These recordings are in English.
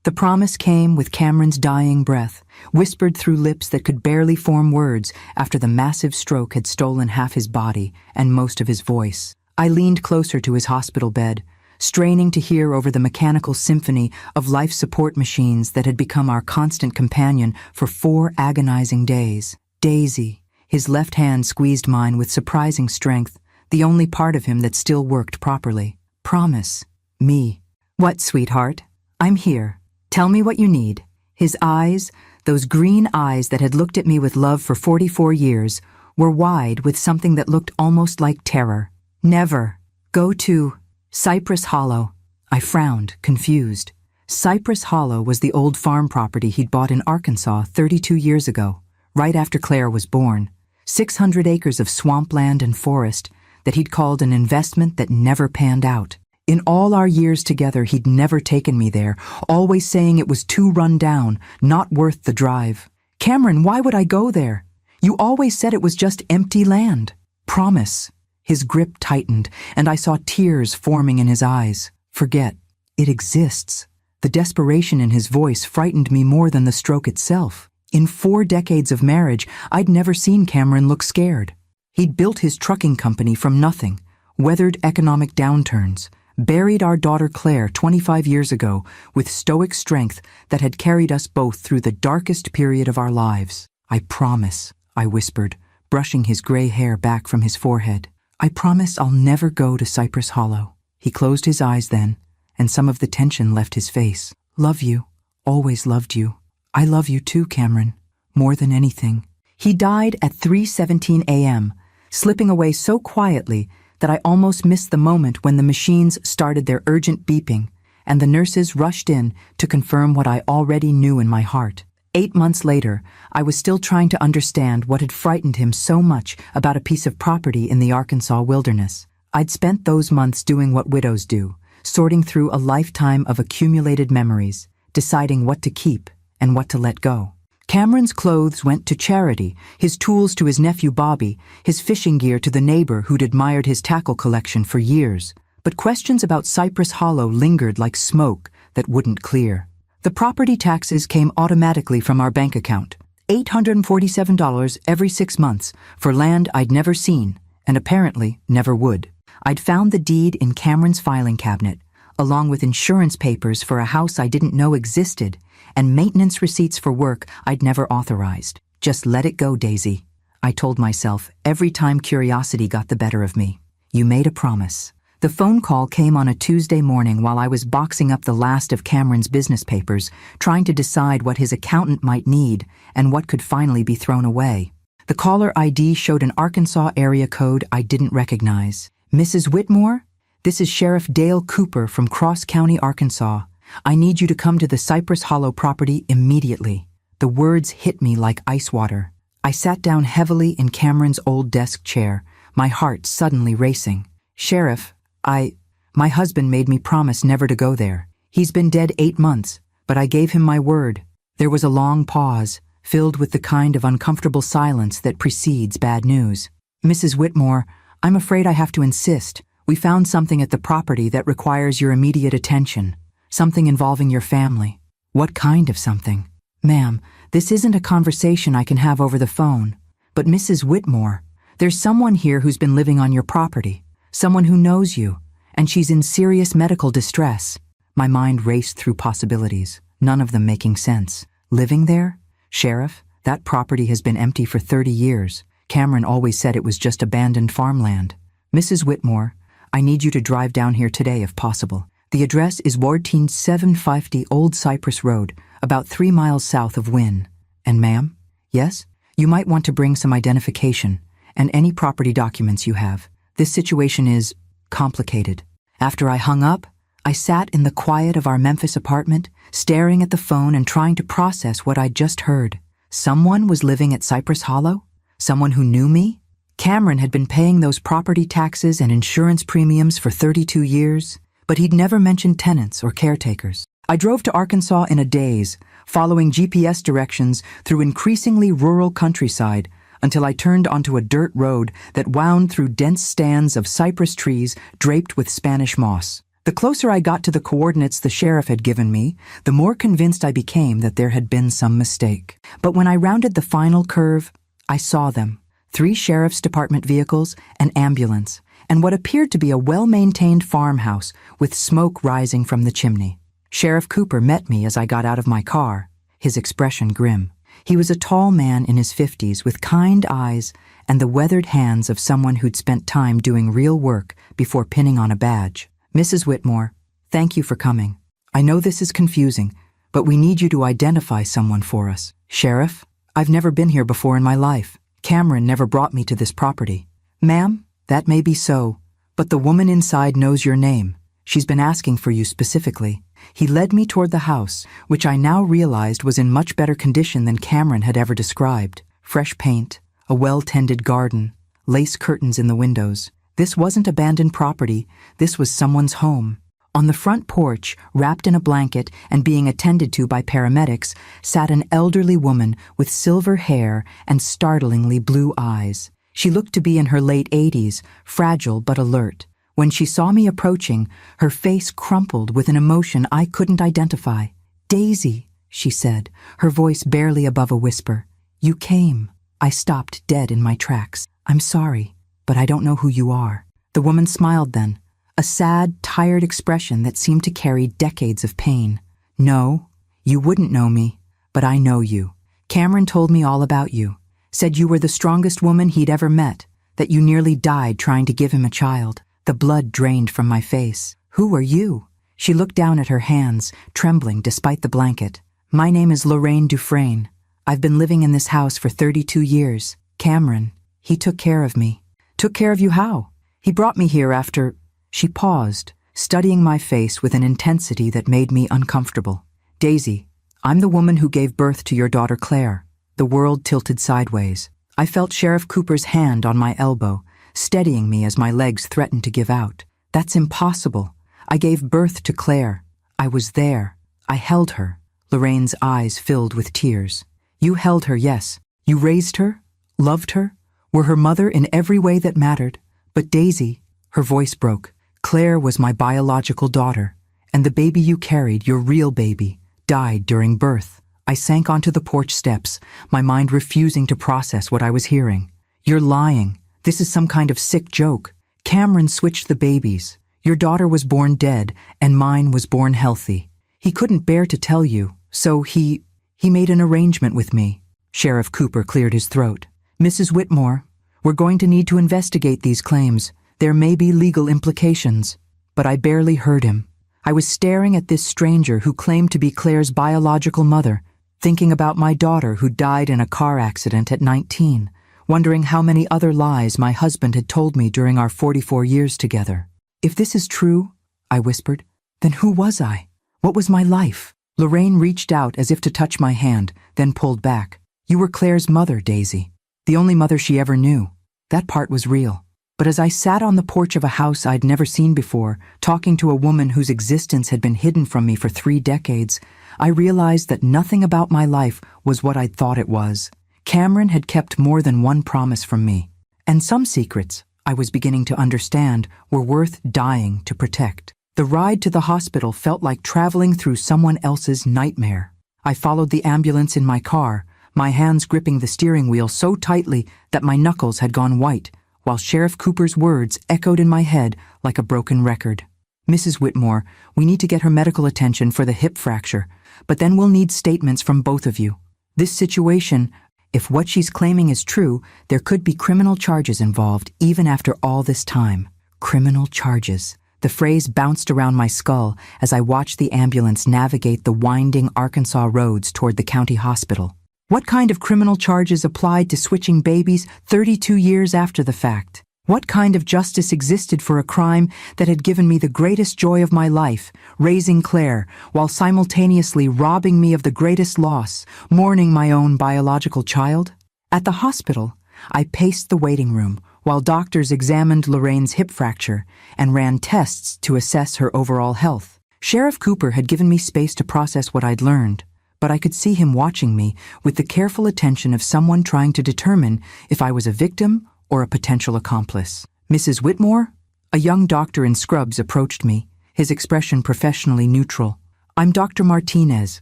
The promise came with Cameron's dying breath, whispered through lips that could barely form words after the massive stroke had stolen half his body and most of his voice. I leaned closer to his hospital bed, straining to hear over the mechanical symphony of life support machines that had become our constant companion for 4 agonizing days. Daisy. His left hand squeezed mine with surprising strength, the only part of him that still worked properly. Promise. Me. What, sweetheart? I'm here. Tell me what you need. His eyes, those green eyes that had looked at me with love for 44 years, were wide with something that looked almost like terror. Never. Go to Cypress Hollow. I frowned, confused. Cypress Hollow was the old farm property he'd bought in Arkansas 32 years ago, right after Claire was born. 600 acres of swampland and forest that he'd called an investment that never panned out. In all our years together, he'd never taken me there, always saying it was too run down, not worth the drive. Cameron, why would I go there? You always said it was just empty land. Promise. His grip tightened, and I saw tears forming in his eyes. Forget. It exists. The desperation in his voice frightened me more than the stroke itself. In 4 decades of marriage, I'd never seen Cameron look scared. He'd built his trucking company from nothing, weathered economic downturns, buried our daughter Claire 25 years ago with stoic strength that had carried us both through the darkest period of our lives. I promise, I whispered, brushing his gray hair back from his forehead. I promise I'll never go to Cypress Hollow. He closed his eyes then, and some of the tension left his face. Love you. Always loved you. I love you too, Cameron. More than anything. He died at 3:17 a.m., slipping away so quietly that I almost missed the moment when the machines started their urgent beeping and the nurses rushed in to confirm what I already knew in my heart. 8 months later, I was still trying to understand what had frightened him so much about a piece of property in the Arkansas wilderness. I'd spent those months doing what widows do, sorting through a lifetime of accumulated memories, deciding what to keep and what to let go. Cameron's clothes went to charity, his tools to his nephew Bobby, his fishing gear to the neighbor who'd admired his tackle collection for years. But questions about Cypress Hollow lingered like smoke that wouldn't clear. The property taxes came automatically from our bank account, $847 every 6 months for land I'd never seen and apparently never would. I'd found the deed in Cameron's filing cabinet, along with insurance papers for a house I didn't know existed and maintenance receipts for work I'd never authorized. Just let it go, Daisy, I told myself every time curiosity got the better of me. You made a promise. The phone call came on a Tuesday morning while I was boxing up the last of Cameron's business papers, trying to decide what his accountant might need and what could finally be thrown away. The caller ID showed an Arkansas area code I didn't recognize. Mrs. Whitmore? This is Sheriff Dale Cooper from Cross County, Arkansas. I need you to come to the Cypress Hollow property immediately. The words hit me like ice water. I sat down heavily in Cameron's old desk chair, my heart suddenly racing. Sheriff, my husband made me promise never to go there. He's been dead 8 months, but I gave him my word. There was a long pause, filled with the kind of uncomfortable silence that precedes bad news. Mrs. Whitmore, I'm afraid I have to insist. We found something at the property that requires your immediate attention. Something involving your family. What kind of something? Ma'am, this isn't a conversation I can have over the phone. But Mrs. Whitmore, there's someone here who's been living on your property. Someone who knows you, and she's in serious medical distress. My mind raced through possibilities, none of them making sense. Living there? Sheriff, that property has been empty for 30 years. Cameron always said it was just abandoned farmland. Mrs. Whitmore, I need you to drive down here today if possible. The address is Ward 750 Old Cypress Road, about 3 miles south of Wynne. And ma'am? Yes? You might want to bring some identification and any property documents you have. This situation is complicated. After I hung up, I sat in the quiet of our Memphis apartment, staring at the phone and trying to process what I'd just heard. Someone was living at Cypress Hollow? Someone who knew me? Cameron had been paying those property taxes and insurance premiums for 32 years, but he'd never mentioned tenants or caretakers. I drove to Arkansas in a daze, following GPS directions through increasingly rural countryside until I turned onto a dirt road that wound through dense stands of cypress trees draped with Spanish moss. The closer I got to the coordinates the sheriff had given me, the more convinced I became that there had been some mistake. But when I rounded the final curve, I saw them. 3 sheriff's department vehicles, an ambulance, and what appeared to be a well-maintained farmhouse with smoke rising from the chimney. Sheriff Cooper met me as I got out of my car, his expression grim. He was a tall man in his 50s with kind eyes and the weathered hands of someone who'd spent time doing real work before pinning on a badge. "Mrs. Whitmore, thank you for coming. I know this is confusing, but we need you to identify someone for us." "Sheriff, I've never been here before in my life. Cameron never brought me to this property." "Ma'am, that may be so, but the woman inside knows your name. She's been asking for you specifically." He led me toward the house, which I now realized was in much better condition than Cameron had ever described. Fresh paint, a well-tended garden, lace curtains in the windows. This wasn't abandoned property, this was someone's home. On the front porch, wrapped in a blanket and being attended to by paramedics, sat an elderly woman with silver hair and startlingly blue eyes. She looked to be in her late 80s, fragile but alert. When she saw me approaching, her face crumpled with an emotion I couldn't identify. "Daisy," she said, her voice barely above a whisper. "You came." I stopped dead in my tracks. "I'm sorry, but I don't know who you are." The woman smiled then, a sad, tired expression that seemed to carry decades of pain. "No, you wouldn't know me, but I know you. Cameron told me all about you. Said you were the strongest woman he'd ever met, that you nearly died trying to give him a child." The blood drained from my face. "Who are you?" She looked down at her hands, trembling despite the blanket. "My name is Lorraine Dufresne. I've been living in this house for 32 years. Cameron, he took care of me." "Took care of you how?" "He brought me here after—" She paused, studying my face with an intensity that made me uncomfortable. "Daisy, I'm the woman who gave birth to your daughter Claire." The world tilted sideways. I felt Sheriff Cooper's hand on my elbow, steadying me as my legs threatened to give out. "That's impossible. I gave birth to Claire. I was there. I held her." Lorraine's eyes filled with tears. "You held her, yes. You raised her, loved her, were her mother in every way that mattered. But Daisy," her voice broke, "Claire was my biological daughter, and the baby you carried, your real baby, died during birth." I sank onto the porch steps, my mind refusing to process what I was hearing. "You're lying. This is some kind of sick joke. Cameron switched the babies. Your daughter was born dead, and mine was born healthy. He couldn't bear to tell you, so he made an arrangement with me." Sheriff Cooper cleared his throat. "Mrs. Whitmore, we're going to need to investigate these claims. There may be legal implications." But I barely heard him. I was staring at this stranger who claimed to be Claire's biological mother, thinking about my daughter who died in a car accident at 19. Wondering how many other lies my husband had told me during our 44 years together. "If this is true," I whispered, "then who was I? What was my life?" Lorraine reached out as if to touch my hand, then pulled back. "You were Claire's mother, Daisy. The only mother she ever knew. That part was real." But as I sat on the porch of a house I'd never seen before, talking to a woman whose existence had been hidden from me for 3 decades, I realized that nothing about my life was what I'd thought it was. Cameron had kept more than one promise from me, and some secrets, I was beginning to understand, were worth dying to protect. The ride to the hospital felt like traveling through someone else's nightmare. I followed the ambulance in my car, my hands gripping the steering wheel so tightly that my knuckles had gone white, while Sheriff Cooper's words echoed in my head like a broken record. "Mrs. Whitmore, we need to get her medical attention for the hip fracture, but then we'll need statements from both of you. This situation, if what she's claiming is true, there could be criminal charges involved even after all this time." Criminal charges. The phrase bounced around my skull as I watched the ambulance navigate the winding Arkansas roads toward the county hospital. What kind of criminal charges applied to switching babies 32 years after the fact? What kind of justice existed for a crime that had given me the greatest joy of my life, raising Claire, while simultaneously robbing me of the greatest loss, mourning my own biological child? At the hospital, I paced the waiting room while doctors examined Lorraine's hip fracture and ran tests to assess her overall health. Sheriff Cooper had given me space to process what I'd learned, but I could see him watching me with the careful attention of someone trying to determine if I was a victim or a potential accomplice. "Mrs. Whitmore?" A young doctor in scrubs approached me, his expression professionally neutral. I'm Dr. Martinez.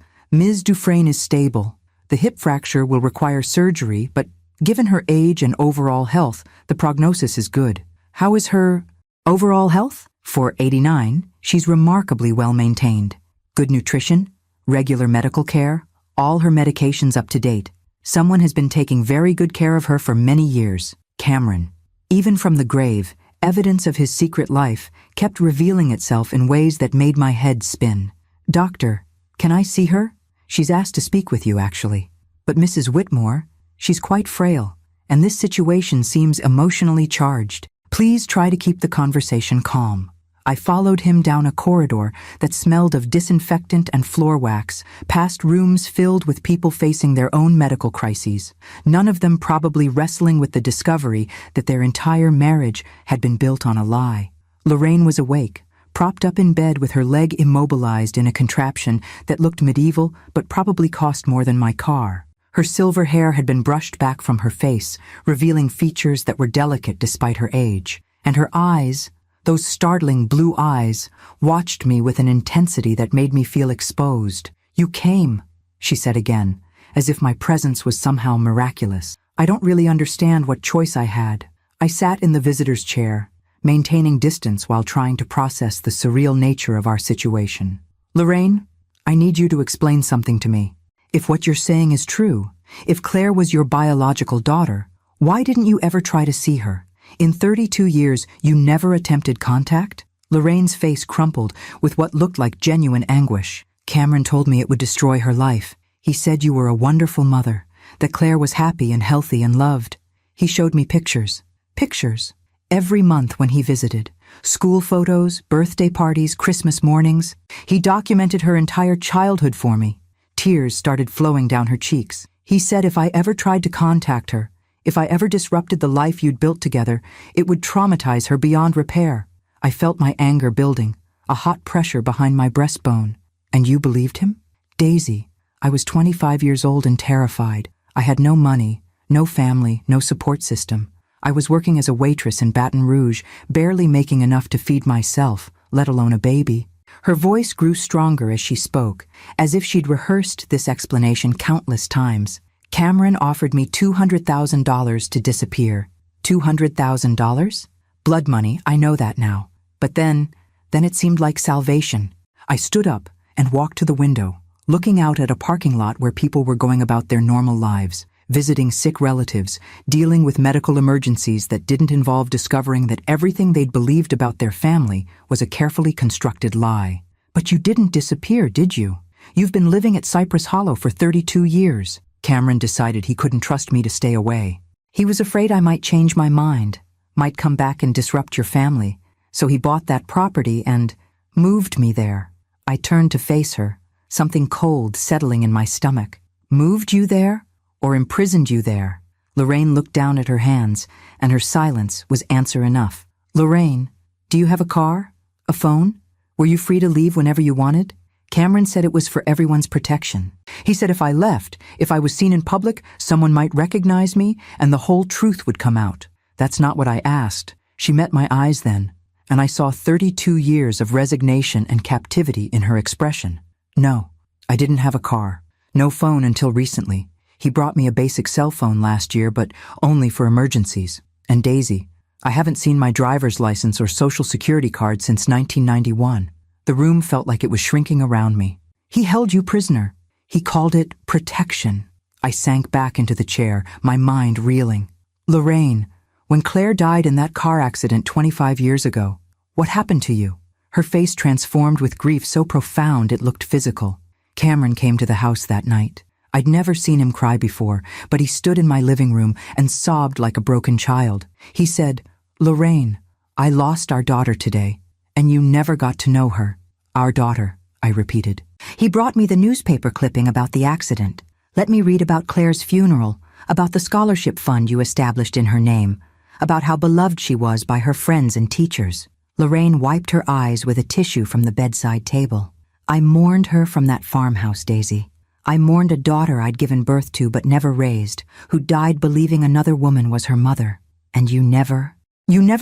Ms. Dufresne is stable. The hip fracture will require surgery, but given her age and overall health, the prognosis is good. How is her overall health? For 89, she's remarkably well maintained. Good nutrition, regular medical care, all her medications up to date. Someone has been taking very good care of her for many years. Cameron. Even from the grave, evidence of his secret life kept revealing itself in ways that made my head spin. Doctor, can I see her? She's asked to speak with you, actually. But Mrs. Whitmore, she's quite frail, and this situation seems emotionally charged. Please try to keep the conversation calm. I followed him down a corridor that smelled of disinfectant and floor wax, past rooms filled with people facing their own medical crises, none of them probably wrestling with the discovery that their entire marriage had been built on a lie. Lorraine was awake, propped up in bed with her leg immobilized in a contraption that looked medieval but probably cost more than my car. Her silver hair had been brushed back from her face, revealing features that were delicate despite her age, and her eyes, those startling blue eyes, watched me with an intensity that made me feel exposed. You came, she said again, as if my presence was somehow miraculous. I don't really understand what choice I had. I sat in the visitor's chair, maintaining distance while trying to process the surreal nature of our situation. Lorraine, I need you to explain something to me. If what you're saying is true, if Claire was your biological daughter, why didn't you ever try to see her? In 32 years, you never attempted contact? Lorraine's face crumpled with what looked like genuine anguish. Cameron told me it would destroy her life. He said you were a wonderful mother, that Claire was happy and healthy and loved. He showed me pictures. Pictures. Every month when he visited. School photos, birthday parties, Christmas mornings. He documented her entire childhood for me. Tears started flowing down her cheeks. He said if I ever tried to contact her, if I ever disrupted the life you'd built together, it would traumatize her beyond repair. I felt my anger building, a hot pressure behind my breastbone. And you believed him? Daisy, I was 25 years old and terrified. I had no money, no family, no support system. I was working as a waitress in Baton Rouge, barely making enough to feed myself, let alone a baby. Her voice grew stronger as she spoke, as if she'd rehearsed this explanation countless times. Cameron offered me $200,000 to disappear. $200,000? Blood money, I know that now. But then it seemed like salvation. I stood up and walked to the window, looking out at a parking lot where people were going about their normal lives, visiting sick relatives, dealing with medical emergencies that didn't involve discovering that everything they'd believed about their family was a carefully constructed lie. But you didn't disappear, did you? You've been living at Cypress Hollow for 32 years. Cameron decided he couldn't trust me to stay away. He was afraid I might change my mind, might come back and disrupt your family, so he bought that property and moved me there. I turned to face her, something cold settling in my stomach. Moved you there? Or imprisoned you there? Lorraine looked down at her hands, and her silence was answer enough. Lorraine, do you have a car? A phone? Were you free to leave whenever you wanted? Cameron said it was for everyone's protection. He said if I left, if I was seen in public, someone might recognize me and the whole truth would come out. That's not what I asked. She met my eyes then, and I saw 32 years of resignation and captivity in her expression. No, I didn't have a car. No phone until recently. He brought me a basic cell phone last year, but only for emergencies. And Daisy, I haven't seen my driver's license or social security card since 1991. The room felt like it was shrinking around me. He held you prisoner. He called it protection. I sank back into the chair, my mind reeling. Lorraine, when Claire died in that car accident 25 years ago, what happened to you? Her face transformed with grief so profound it looked physical. Cameron came to the house that night. I'd never seen him cry before, but he stood in my living room and sobbed like a broken child. He said, Lorraine, I lost our daughter today. And you never got to know her. Our daughter, I repeated. He brought me the newspaper clipping about the accident. Let me read about Claire's funeral, about the scholarship fund you established in her name, about how beloved she was by her friends and teachers. Lorraine wiped her eyes with a tissue from the bedside table. I mourned her from that farmhouse, Daisy. I mourned a daughter I'd given birth to but never raised, who died believing another woman was her mother. And you never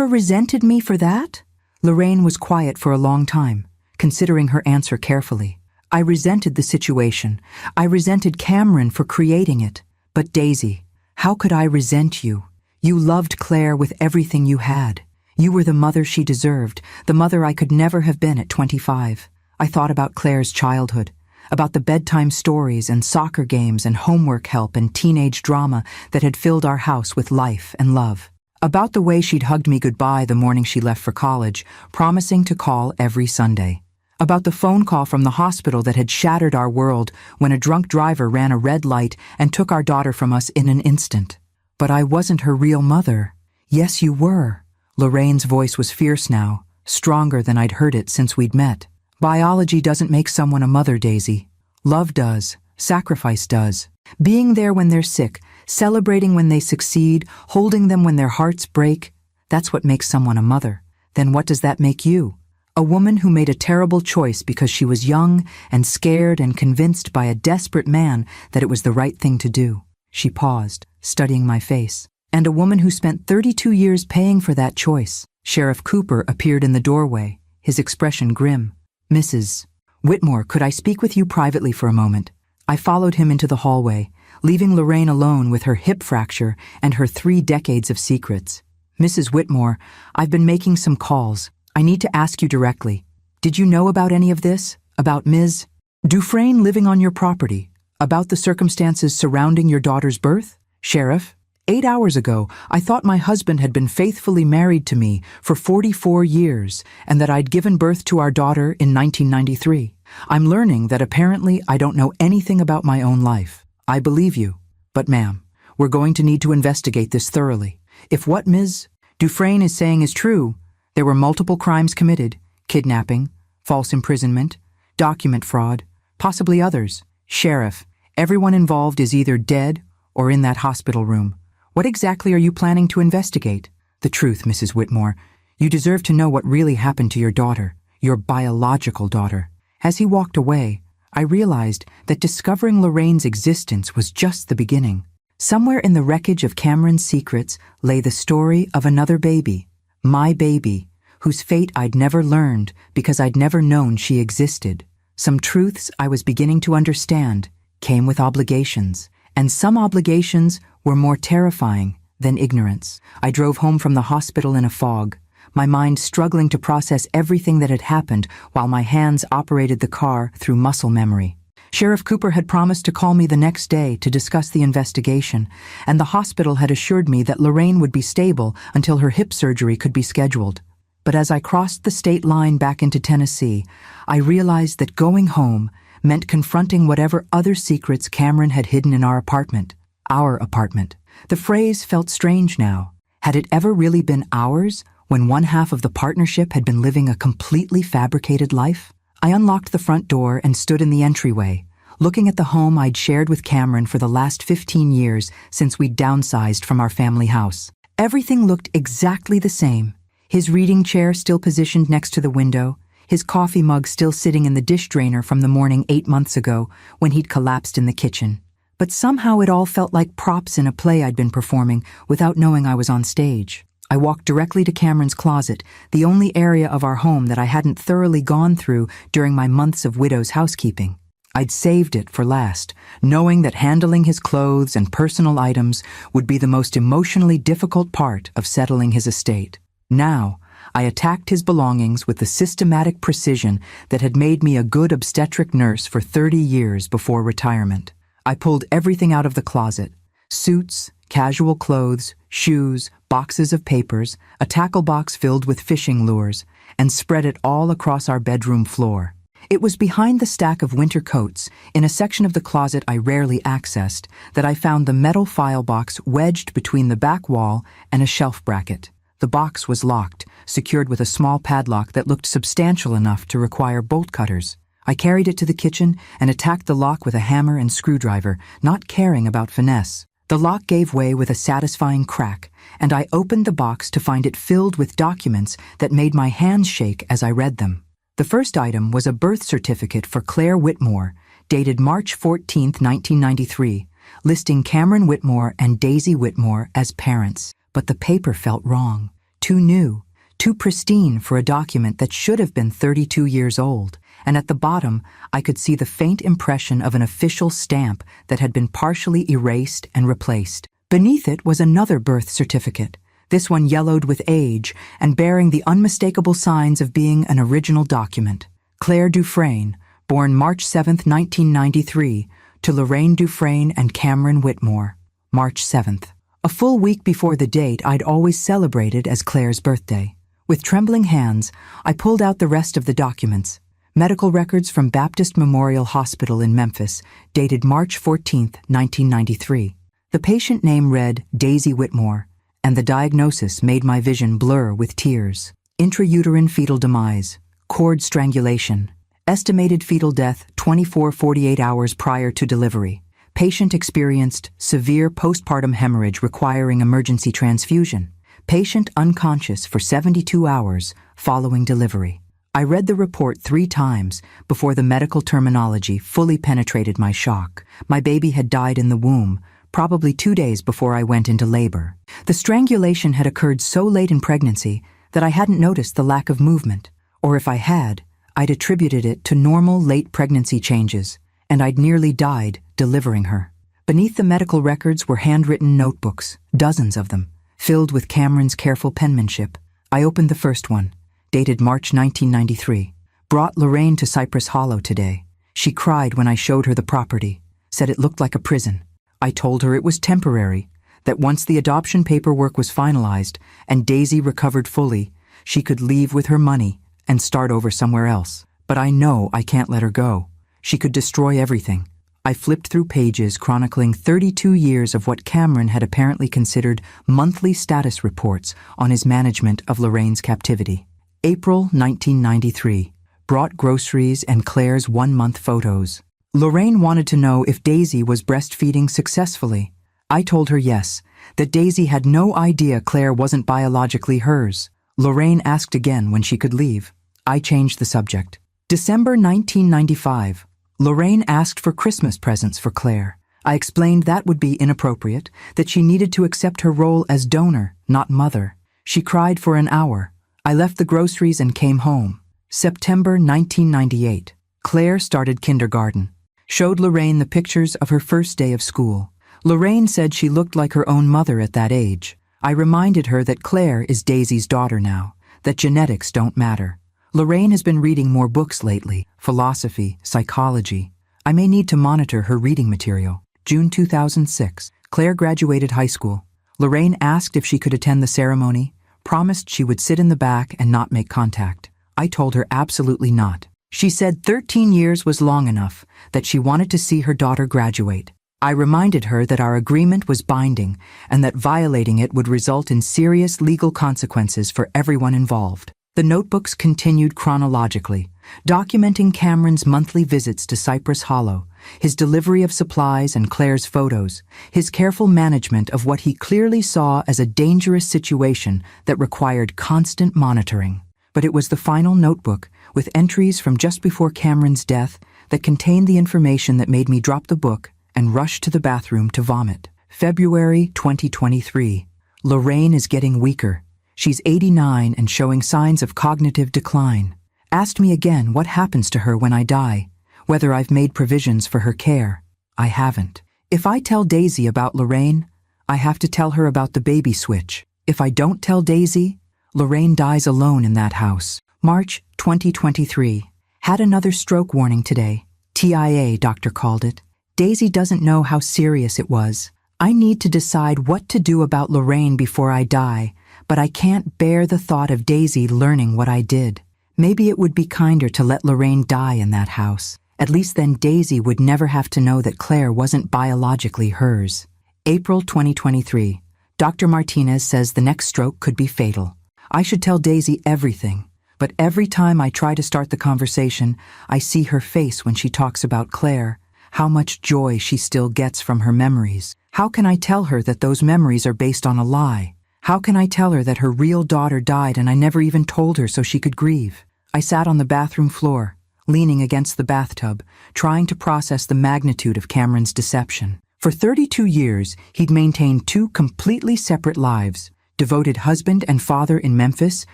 resented me for that? Lorraine was quiet for a long time. considering her answer carefully. I resented the situation. I resented Cameron for creating it. But Daisy, how could I resent you? You loved Claire with everything you had. You were the mother she deserved, the mother I could never have been at 25. I thought about Claire's childhood, about the bedtime stories and soccer games and homework help and teenage drama that had filled our house with life and love. About the way she'd hugged me goodbye the morning she left for college, promising to call every Sunday. About the phone call from the hospital that had shattered our world when a drunk driver ran a red light and took our daughter from us in an instant. But I wasn't her real mother. Yes, you were. Lorraine's voice was fierce now, stronger than I'd heard it since we'd met. Biology doesn't make someone a mother, Daisy. Love does. Sacrifice does. Being there when they're sick, celebrating when they succeed, holding them when their hearts break, that's what makes someone a mother. Then what does that make you? A woman who made a terrible choice because she was young and scared and convinced by a desperate man that it was the right thing to do. She paused, studying my face. And a woman who spent 32 years paying for that choice. Sheriff Cooper appeared in the doorway, his expression grim. Mrs. Whitmore, could I speak with you privately for a moment? I followed him into the hallway, leaving Lorraine alone with her hip fracture and her 3 decades of secrets. Mrs. Whitmore, I've been making some calls. I need to ask you directly. Did you know about any of this? About Ms. Dufresne living on your property? About the circumstances surrounding your daughter's birth? Sheriff, 8 hours ago, I thought my husband had been faithfully married to me for 44 years and that I'd given birth to our daughter in 1993. I'm learning that apparently I don't know anything about my own life. I believe you. But ma'am, we're going to need to investigate this thoroughly. If what Ms. Dufresne is saying is true, there were multiple crimes committed: kidnapping, false imprisonment, document fraud, possibly others. Sheriff, everyone involved is either dead or in that hospital room. What exactly are you planning to investigate? The truth, Mrs. Whitmore. You deserve to know what really happened to your daughter, your biological daughter. As he walked away, I realized that discovering Lorraine's existence was just the beginning. Somewhere in the wreckage of Cameron's secrets lay the story of another baby, my baby, whose fate I'd never learned because I'd never known she existed. Some truths I was beginning to understand came with obligations, and some obligations were more terrifying than ignorance. I drove home from the hospital in a fog, my mind struggling to process everything that had happened while my hands operated the car through muscle memory. Sheriff Cooper had promised to call me the next day to discuss the investigation, and the hospital had assured me that Lorraine would be stable until her hip surgery could be scheduled. But as I crossed the state line back into Tennessee, I realized that going home meant confronting whatever other secrets Cameron had hidden in our apartment. Our apartment. The phrase felt strange now. Had it ever really been ours when one half of the partnership had been living a completely fabricated life? I unlocked the front door and stood in the entryway, looking at the home I'd shared with Cameron for the last 15 years since we'd downsized from our family house. Everything looked exactly the same. His reading chair still positioned next to the window, his coffee mug still sitting in the dish drainer from the morning 8 months ago when he'd collapsed in the kitchen. But somehow it all felt like props in a play I'd been performing without knowing I was on stage. I walked directly to Cameron's closet, the only area of our home that I hadn't thoroughly gone through during my months of widow's housekeeping. I'd saved it for last, knowing that handling his clothes and personal items would be the most emotionally difficult part of settling his estate. Now, I attacked his belongings with the systematic precision that had made me a good obstetric nurse for 30 years before retirement. I pulled everything out of the closet: suits, casual clothes, shoes, boxes of papers, a tackle box filled with fishing lures, and spread it all across our bedroom floor. It was behind the stack of winter coats, in a section of the closet I rarely accessed, that I found the metal file box wedged between the back wall and a shelf bracket. The box was locked, secured with a small padlock that looked substantial enough to require bolt cutters. I carried it to the kitchen and attacked the lock with a hammer and screwdriver, not caring about finesse. The lock gave way with a satisfying crack, and I opened the box to find it filled with documents that made my hands shake as I read them. The first item was a birth certificate for Claire Whitmore, dated March 14, 1993, listing Cameron Whitmore and Daisy Whitmore as parents. But the paper felt wrong. Too new, too pristine for a document that should have been 32 years old, and at the bottom I could see the faint impression of an official stamp that had been partially erased and replaced. Beneath it was another birth certificate, this one yellowed with age and bearing the unmistakable signs of being an original document. Claire Dufresne, born March 7, 1993, to Lorraine Dufresne and Cameron Whitmore, March 7th. A full week before the date I'd always celebrated as Claire's birthday. With trembling hands, I pulled out the rest of the documents. Medical records from Baptist Memorial Hospital in Memphis, dated March 14, 1993. The patient name read Daisy Whitmore, and the diagnosis made my vision blur with tears. Intrauterine fetal demise, cord strangulation, estimated fetal death 24-48 hours prior to delivery. Patient experienced severe postpartum hemorrhage requiring emergency transfusion. Patient unconscious for 72 hours following delivery. I read the report 3 times before the medical terminology fully penetrated my shock. My baby had died in the womb, probably 2 days before I went into labor. The strangulation had occurred so late in pregnancy that I hadn't noticed the lack of movement, or if I had, I'd attributed it to normal late pregnancy changes, and I'd nearly died delivering her. Beneath the medical records were handwritten notebooks, dozens of them, filled with Cameron's careful penmanship. I opened the first one, dated March 1993. Brought Lorraine to Cypress Hollow today. She cried when I showed her the property, said it looked like a prison. I told her it was temporary, that once the adoption paperwork was finalized and Daisy recovered fully, she could leave with her money and start over somewhere else. But I know I can't let her go. She could destroy everything. I flipped through pages chronicling 32 years of what Cameron had apparently considered monthly status reports on his management of Lorraine's captivity. April 1993. Brought groceries and Claire's 1-month photos. Lorraine wanted to know if Daisy was breastfeeding successfully. I told her yes, that Daisy had no idea Claire wasn't biologically hers. Lorraine asked again when she could leave. I changed the subject. December 1995. Lorraine asked for Christmas presents for Claire. I explained that would be inappropriate, that she needed to accept her role as donor, not mother. She cried for an hour. I left the groceries and came home. September 1998. Claire started kindergarten. Showed Lorraine the pictures of her first day of school. Lorraine said she looked like her own mother at that age. I reminded her that Claire is Daisy's daughter now, that genetics don't matter. Lorraine has been reading more books lately, philosophy, psychology. I may need to monitor her reading material. June 2006. Claire graduated high school. Lorraine asked if she could attend the ceremony, promised she would sit in the back and not make contact. I told her absolutely not. She said 13 years was long enough, that she wanted to see her daughter graduate. I reminded her that our agreement was binding and that violating it would result in serious legal consequences for everyone involved. The notebooks continued chronologically, documenting Cameron's monthly visits to Cypress Hollow, his delivery of supplies and Claire's photos, his careful management of what he clearly saw as a dangerous situation that required constant monitoring. But it was the final notebook, with entries from just before Cameron's death, that contained the information that made me drop the book and rush to the bathroom to vomit. February 2023. Lorraine is getting weaker. She's 89 and showing signs of cognitive decline. Asked me again what happens to her when I die, whether I've made provisions for her care. I haven't. If I tell Daisy about Lorraine, I have to tell her about the baby switch. If I don't tell Daisy, Lorraine dies alone in that house. March 2023. Had another stroke warning today. TIA, doctor called it. Daisy doesn't know how serious it was. I need to decide what to do about Lorraine before I die, but I can't bear the thought of Daisy learning what I did. Maybe it would be kinder to let Lorraine die in that house. At least then Daisy would never have to know that Claire wasn't biologically hers. April 2023. Dr. Martinez says the next stroke could be fatal. I should tell Daisy everything, but every time I try to start the conversation, I see her face when she talks about Claire, how much joy she still gets from her memories. How can I tell her that those memories are based on a lie? How can I tell her that her real daughter died and I never even told her so she could grieve? I sat on the bathroom floor, leaning against the bathtub, trying to process the magnitude of Cameron's deception. For 32 years, he'd maintained 2 completely separate lives, devoted husband and father in Memphis,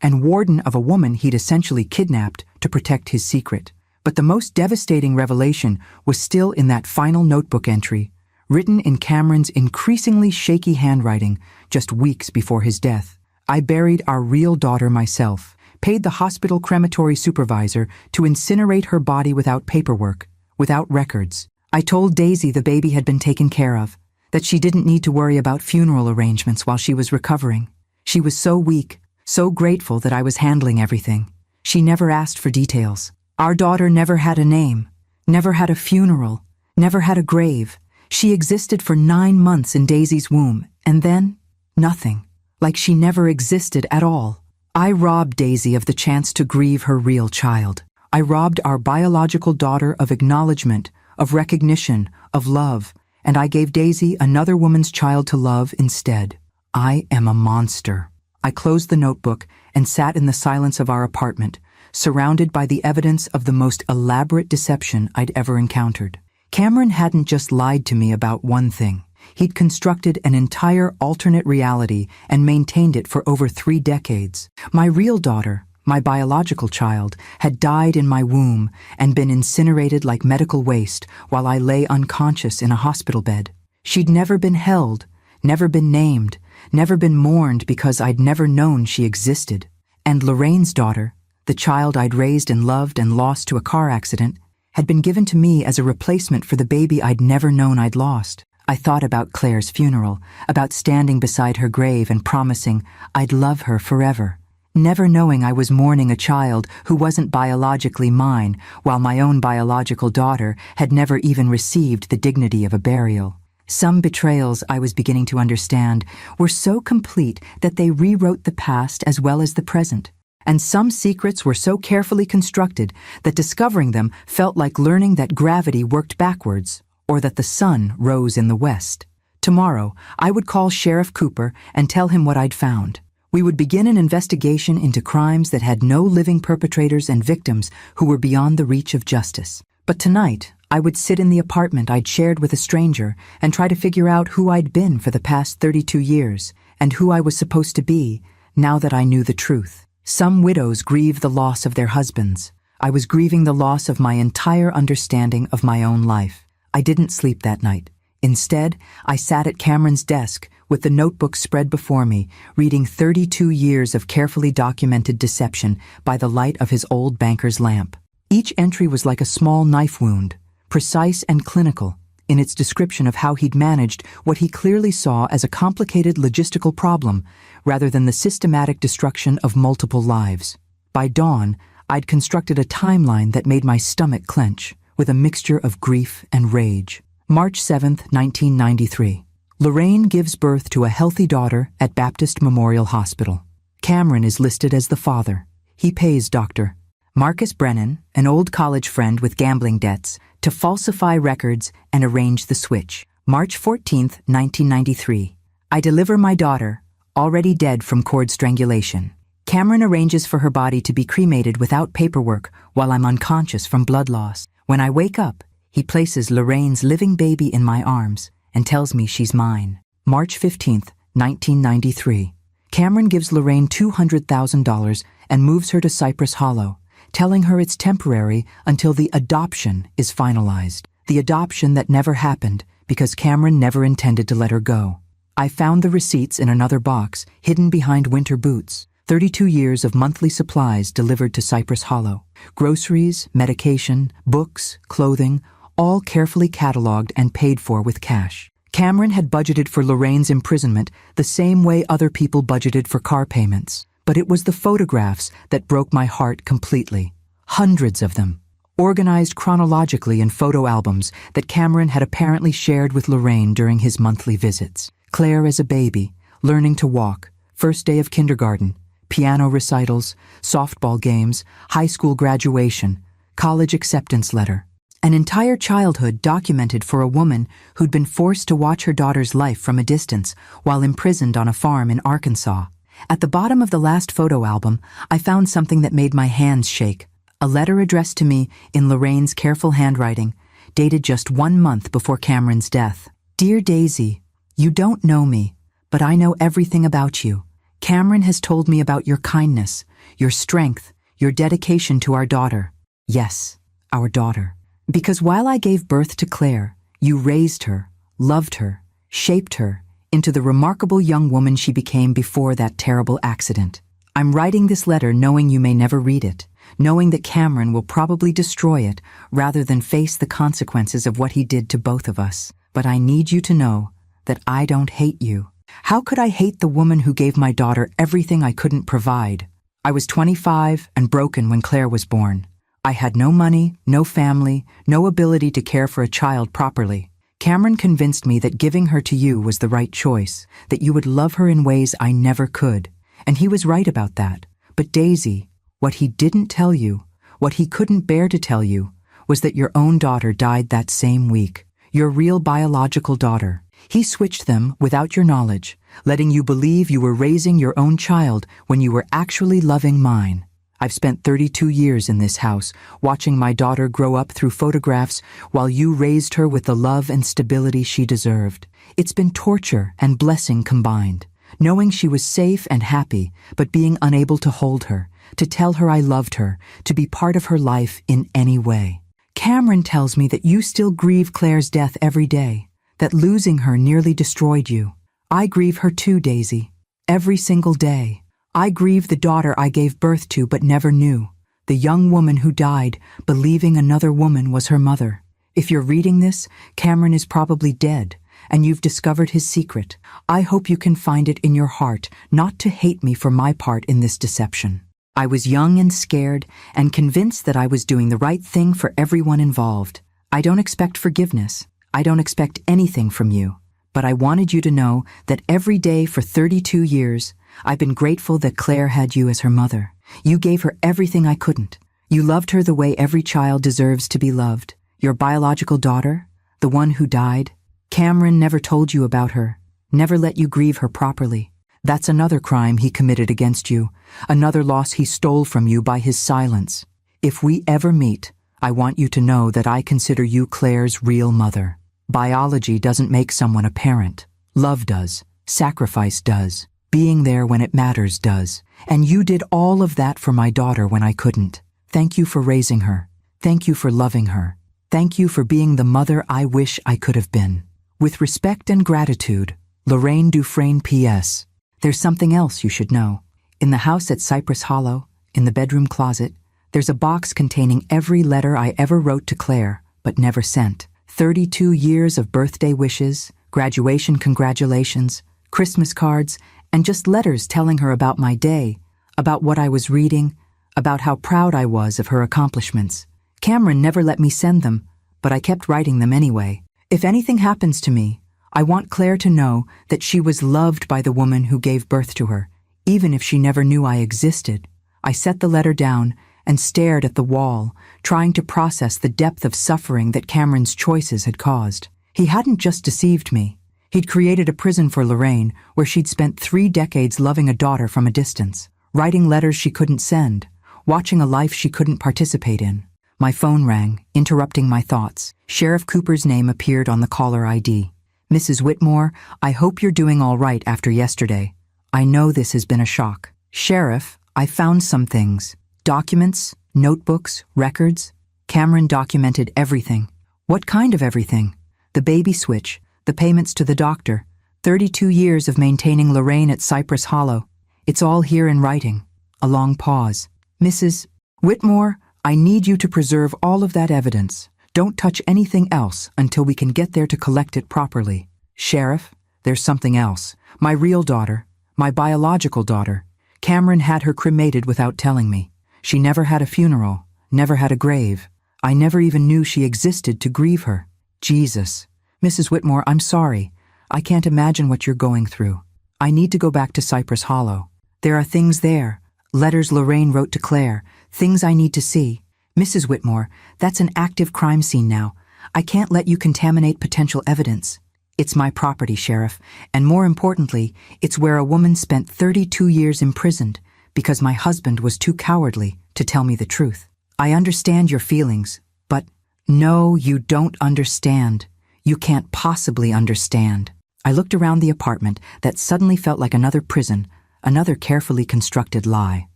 and warden of a woman he'd essentially kidnapped to protect his secret. But the most devastating revelation was still in that final notebook entry, written in Cameron's increasingly shaky handwriting just weeks before his death. I buried our real daughter myself, paid the hospital crematory supervisor to incinerate her body without paperwork, without records. I told Daisy the baby had been taken care of, that she didn't need to worry about funeral arrangements while she was recovering. She was so weak, so grateful that I was handling everything. She never asked for details. Our daughter never had a name, never had a funeral, never had a grave. She existed for 9 months in Daisy's womb, and then, nothing. Like she never existed at all. I robbed Daisy of the chance to grieve her real child. I robbed our biological daughter of acknowledgement, of recognition, of love, and I gave Daisy another woman's child to love instead. I am a monster. I closed the notebook and sat in the silence of our apartment, surrounded by the evidence of the most elaborate deception I'd ever encountered. Cameron hadn't just lied to me about one thing. He'd constructed an entire alternate reality and maintained it for over 3 decades. My real daughter, my biological child, had died in my womb and been incinerated like medical waste while I lay unconscious in a hospital bed. She'd never been held, never been named, never been mourned because I'd never known she existed. And Lorraine's daughter, the child I'd raised and loved and lost to a car accident, had been given to me as a replacement for the baby I'd never known I'd lost. I thought about Claire's funeral, about standing beside her grave and promising I'd love her forever, never knowing I was mourning a child who wasn't biologically mine, while my own biological daughter had never even received the dignity of a burial. Some betrayals, I was beginning to understand, were so complete that they rewrote the past as well as the present. And some secrets were so carefully constructed that discovering them felt like learning that gravity worked backwards, or that the sun rose in the west. Tomorrow, I would call Sheriff Cooper and tell him what I'd found. We would begin an investigation into crimes that had no living perpetrators and victims who were beyond the reach of justice. But tonight, I would sit in the apartment I'd shared with a stranger and try to figure out who I'd been for the past 32 years and who I was supposed to be now that I knew the truth. Some widows grieve the loss of their husbands. I was grieving the loss of my entire understanding of my own life. I didn't sleep that night. Instead, I sat at Cameron's desk with the notebook spread before me, reading 32 years of carefully documented deception by the light of his old banker's lamp. Each entry was like a small knife wound, precise and clinical, in its description of how he'd managed what he clearly saw as a complicated logistical problem, rather than the systematic destruction of multiple lives. By dawn, I'd constructed a timeline that made my stomach clench, with a mixture of grief and rage. March 7th, 1993. Lorraine gives birth to a healthy daughter at Baptist Memorial Hospital. Cameron is listed as the father. He pays Dr. Marcus Brennan, an old college friend with gambling debts, to falsify records and arrange the switch. March 14th, 1993. I deliver my daughter, already dead from cord strangulation. Cameron arranges for her body to be cremated without paperwork while I'm unconscious from blood loss. When I wake up, he places Lorraine's living baby in my arms and tells me she's mine. March 15th, 1993. Cameron gives Lorraine $200,000 and moves her to Cypress Hollow, telling her it's temporary until the adoption is finalized. The adoption that never happened because Cameron never intended to let her go. I found the receipts in another box, hidden behind winter boots. 32 years of monthly supplies delivered to Cypress Hollow. Groceries, medication, books, clothing, all carefully cataloged and paid for with cash. Cameron had budgeted for Lorraine's imprisonment the same way other people budgeted for car payments. But it was the photographs that broke my heart completely. Hundreds of them, organized chronologically in photo albums that Cameron had apparently shared with Lorraine during his monthly visits. Claire as a baby, learning to walk, first day of kindergarten, piano recitals, softball games, high school graduation, college acceptance letter. An entire childhood documented for a woman who'd been forced to watch her daughter's life from a distance while imprisoned on a farm in Arkansas. At the bottom of the last photo album, I found something that made my hands shake. A letter addressed to me in Lorraine's careful handwriting, dated just 1 month before Cameron's death. Dear Daisy, you don't know me, but I know everything about you. Cameron has told me about your kindness, your strength, your dedication to our daughter. Yes, our daughter. Because while I gave birth to Claire, you raised her, loved her, shaped her into the remarkable young woman she became before that terrible accident. I'm writing this letter knowing you may never read it, knowing that Cameron will probably destroy it rather than face the consequences of what he did to both of us. But I need you to know that I don't hate you. How could I hate the woman who gave my daughter everything I couldn't provide? I was 25 and broken when Claire was born. I had no money, no family, no ability to care for a child properly. Cameron convinced me that giving her to you was the right choice, that you would love her in ways I never could. And he was right about that. But Daisy, what he didn't tell you, what he couldn't bear to tell you, was that your own daughter died that same week. Your real biological daughter. He switched them without your knowledge, letting you believe you were raising your own child when you were actually loving mine. I've spent 32 years in this house, watching my daughter grow up through photographs while you raised her with the love and stability she deserved. It's been torture and blessing combined, knowing she was safe and happy, but being unable to hold her, to tell her I loved her, to be part of her life in any way. Cameron tells me that you still grieve Claire's death every day, that losing her nearly destroyed you. I grieve her too, Daisy. Every single day. I grieve the daughter I gave birth to but never knew, the young woman who died, believing another woman was her mother. If you're reading this, Cameron is probably dead, and you've discovered his secret. I hope you can find it in your heart not to hate me for my part in this deception. I was young and scared and convinced that I was doing the right thing for everyone involved. I don't expect forgiveness. I don't expect anything from you. But I wanted you to know that every day for 32 years, I've been grateful that Claire had you as her mother. You gave her everything I couldn't. You loved her the way every child deserves to be loved. Your biological daughter, the one who died. Cameron never told you about her, never let you grieve her properly. That's another crime he committed against you, another loss he stole from you by his silence. If we ever meet, I want you to know that I consider you Claire's real mother. Biology doesn't make someone a parent. Love does. Sacrifice does. Being there when it matters does. And you did all of that for my daughter when I couldn't. Thank you for raising her. Thank you for loving her. Thank you for being the mother I wish I could have been. With respect and gratitude, Lorraine Dufresne P.S. There's something else you should know. In the house at Cypress Hollow, in the bedroom closet, there's a box containing every letter I ever wrote to Claire, but never sent. 32 years of birthday wishes, graduation congratulations, Christmas cards, and just letters telling her about my day, about what I was reading, about how proud I was of her accomplishments. Cameron never let me send them, but I kept writing them anyway. If anything happens to me, I want Claire to know that she was loved by the woman who gave birth to her, even if she never knew I existed. I set the letter down and stared at the wall, trying to process the depth of suffering that Cameron's choices had caused. He hadn't just deceived me. He'd created a prison for Lorraine where she'd spent 3 decades loving a daughter from a distance, writing letters she couldn't send, watching a life she couldn't participate in. My phone rang, interrupting my thoughts. Sheriff Cooper's name appeared on the caller ID. Mrs. Whitmore, I hope you're doing all right after yesterday. I know this has been a shock. Sheriff, I found some things. Documents, notebooks, records. Cameron documented everything. What kind of everything? The baby switch, the payments to the doctor, 32 years of maintaining Lorraine at Cypress Hollow. It's all here in writing. A long pause. Mrs. Whitmore, I need you to preserve all of that evidence. Don't touch anything else until we can get there to collect it properly. Sheriff, there's something else. My real daughter, my biological daughter. Cameron had her cremated without telling me. She never had a funeral, never had a grave. I never even knew she existed to grieve her. Jesus. Mrs. Whitmore, I'm sorry. I can't imagine what you're going through. I need to go back to Cypress Hollow. There are things there. Letters Lorraine wrote to Claire. Things I need to see. Mrs. Whitmore, that's an active crime scene now. I can't let you contaminate potential evidence. It's my property, Sheriff, and more importantly, it's where a woman spent 32 years imprisoned because my husband was too cowardly to tell me the truth. I understand your feelings, but no, you don't understand. You can't possibly understand. I looked around the apartment that suddenly felt like another prison, Another carefully constructed lie.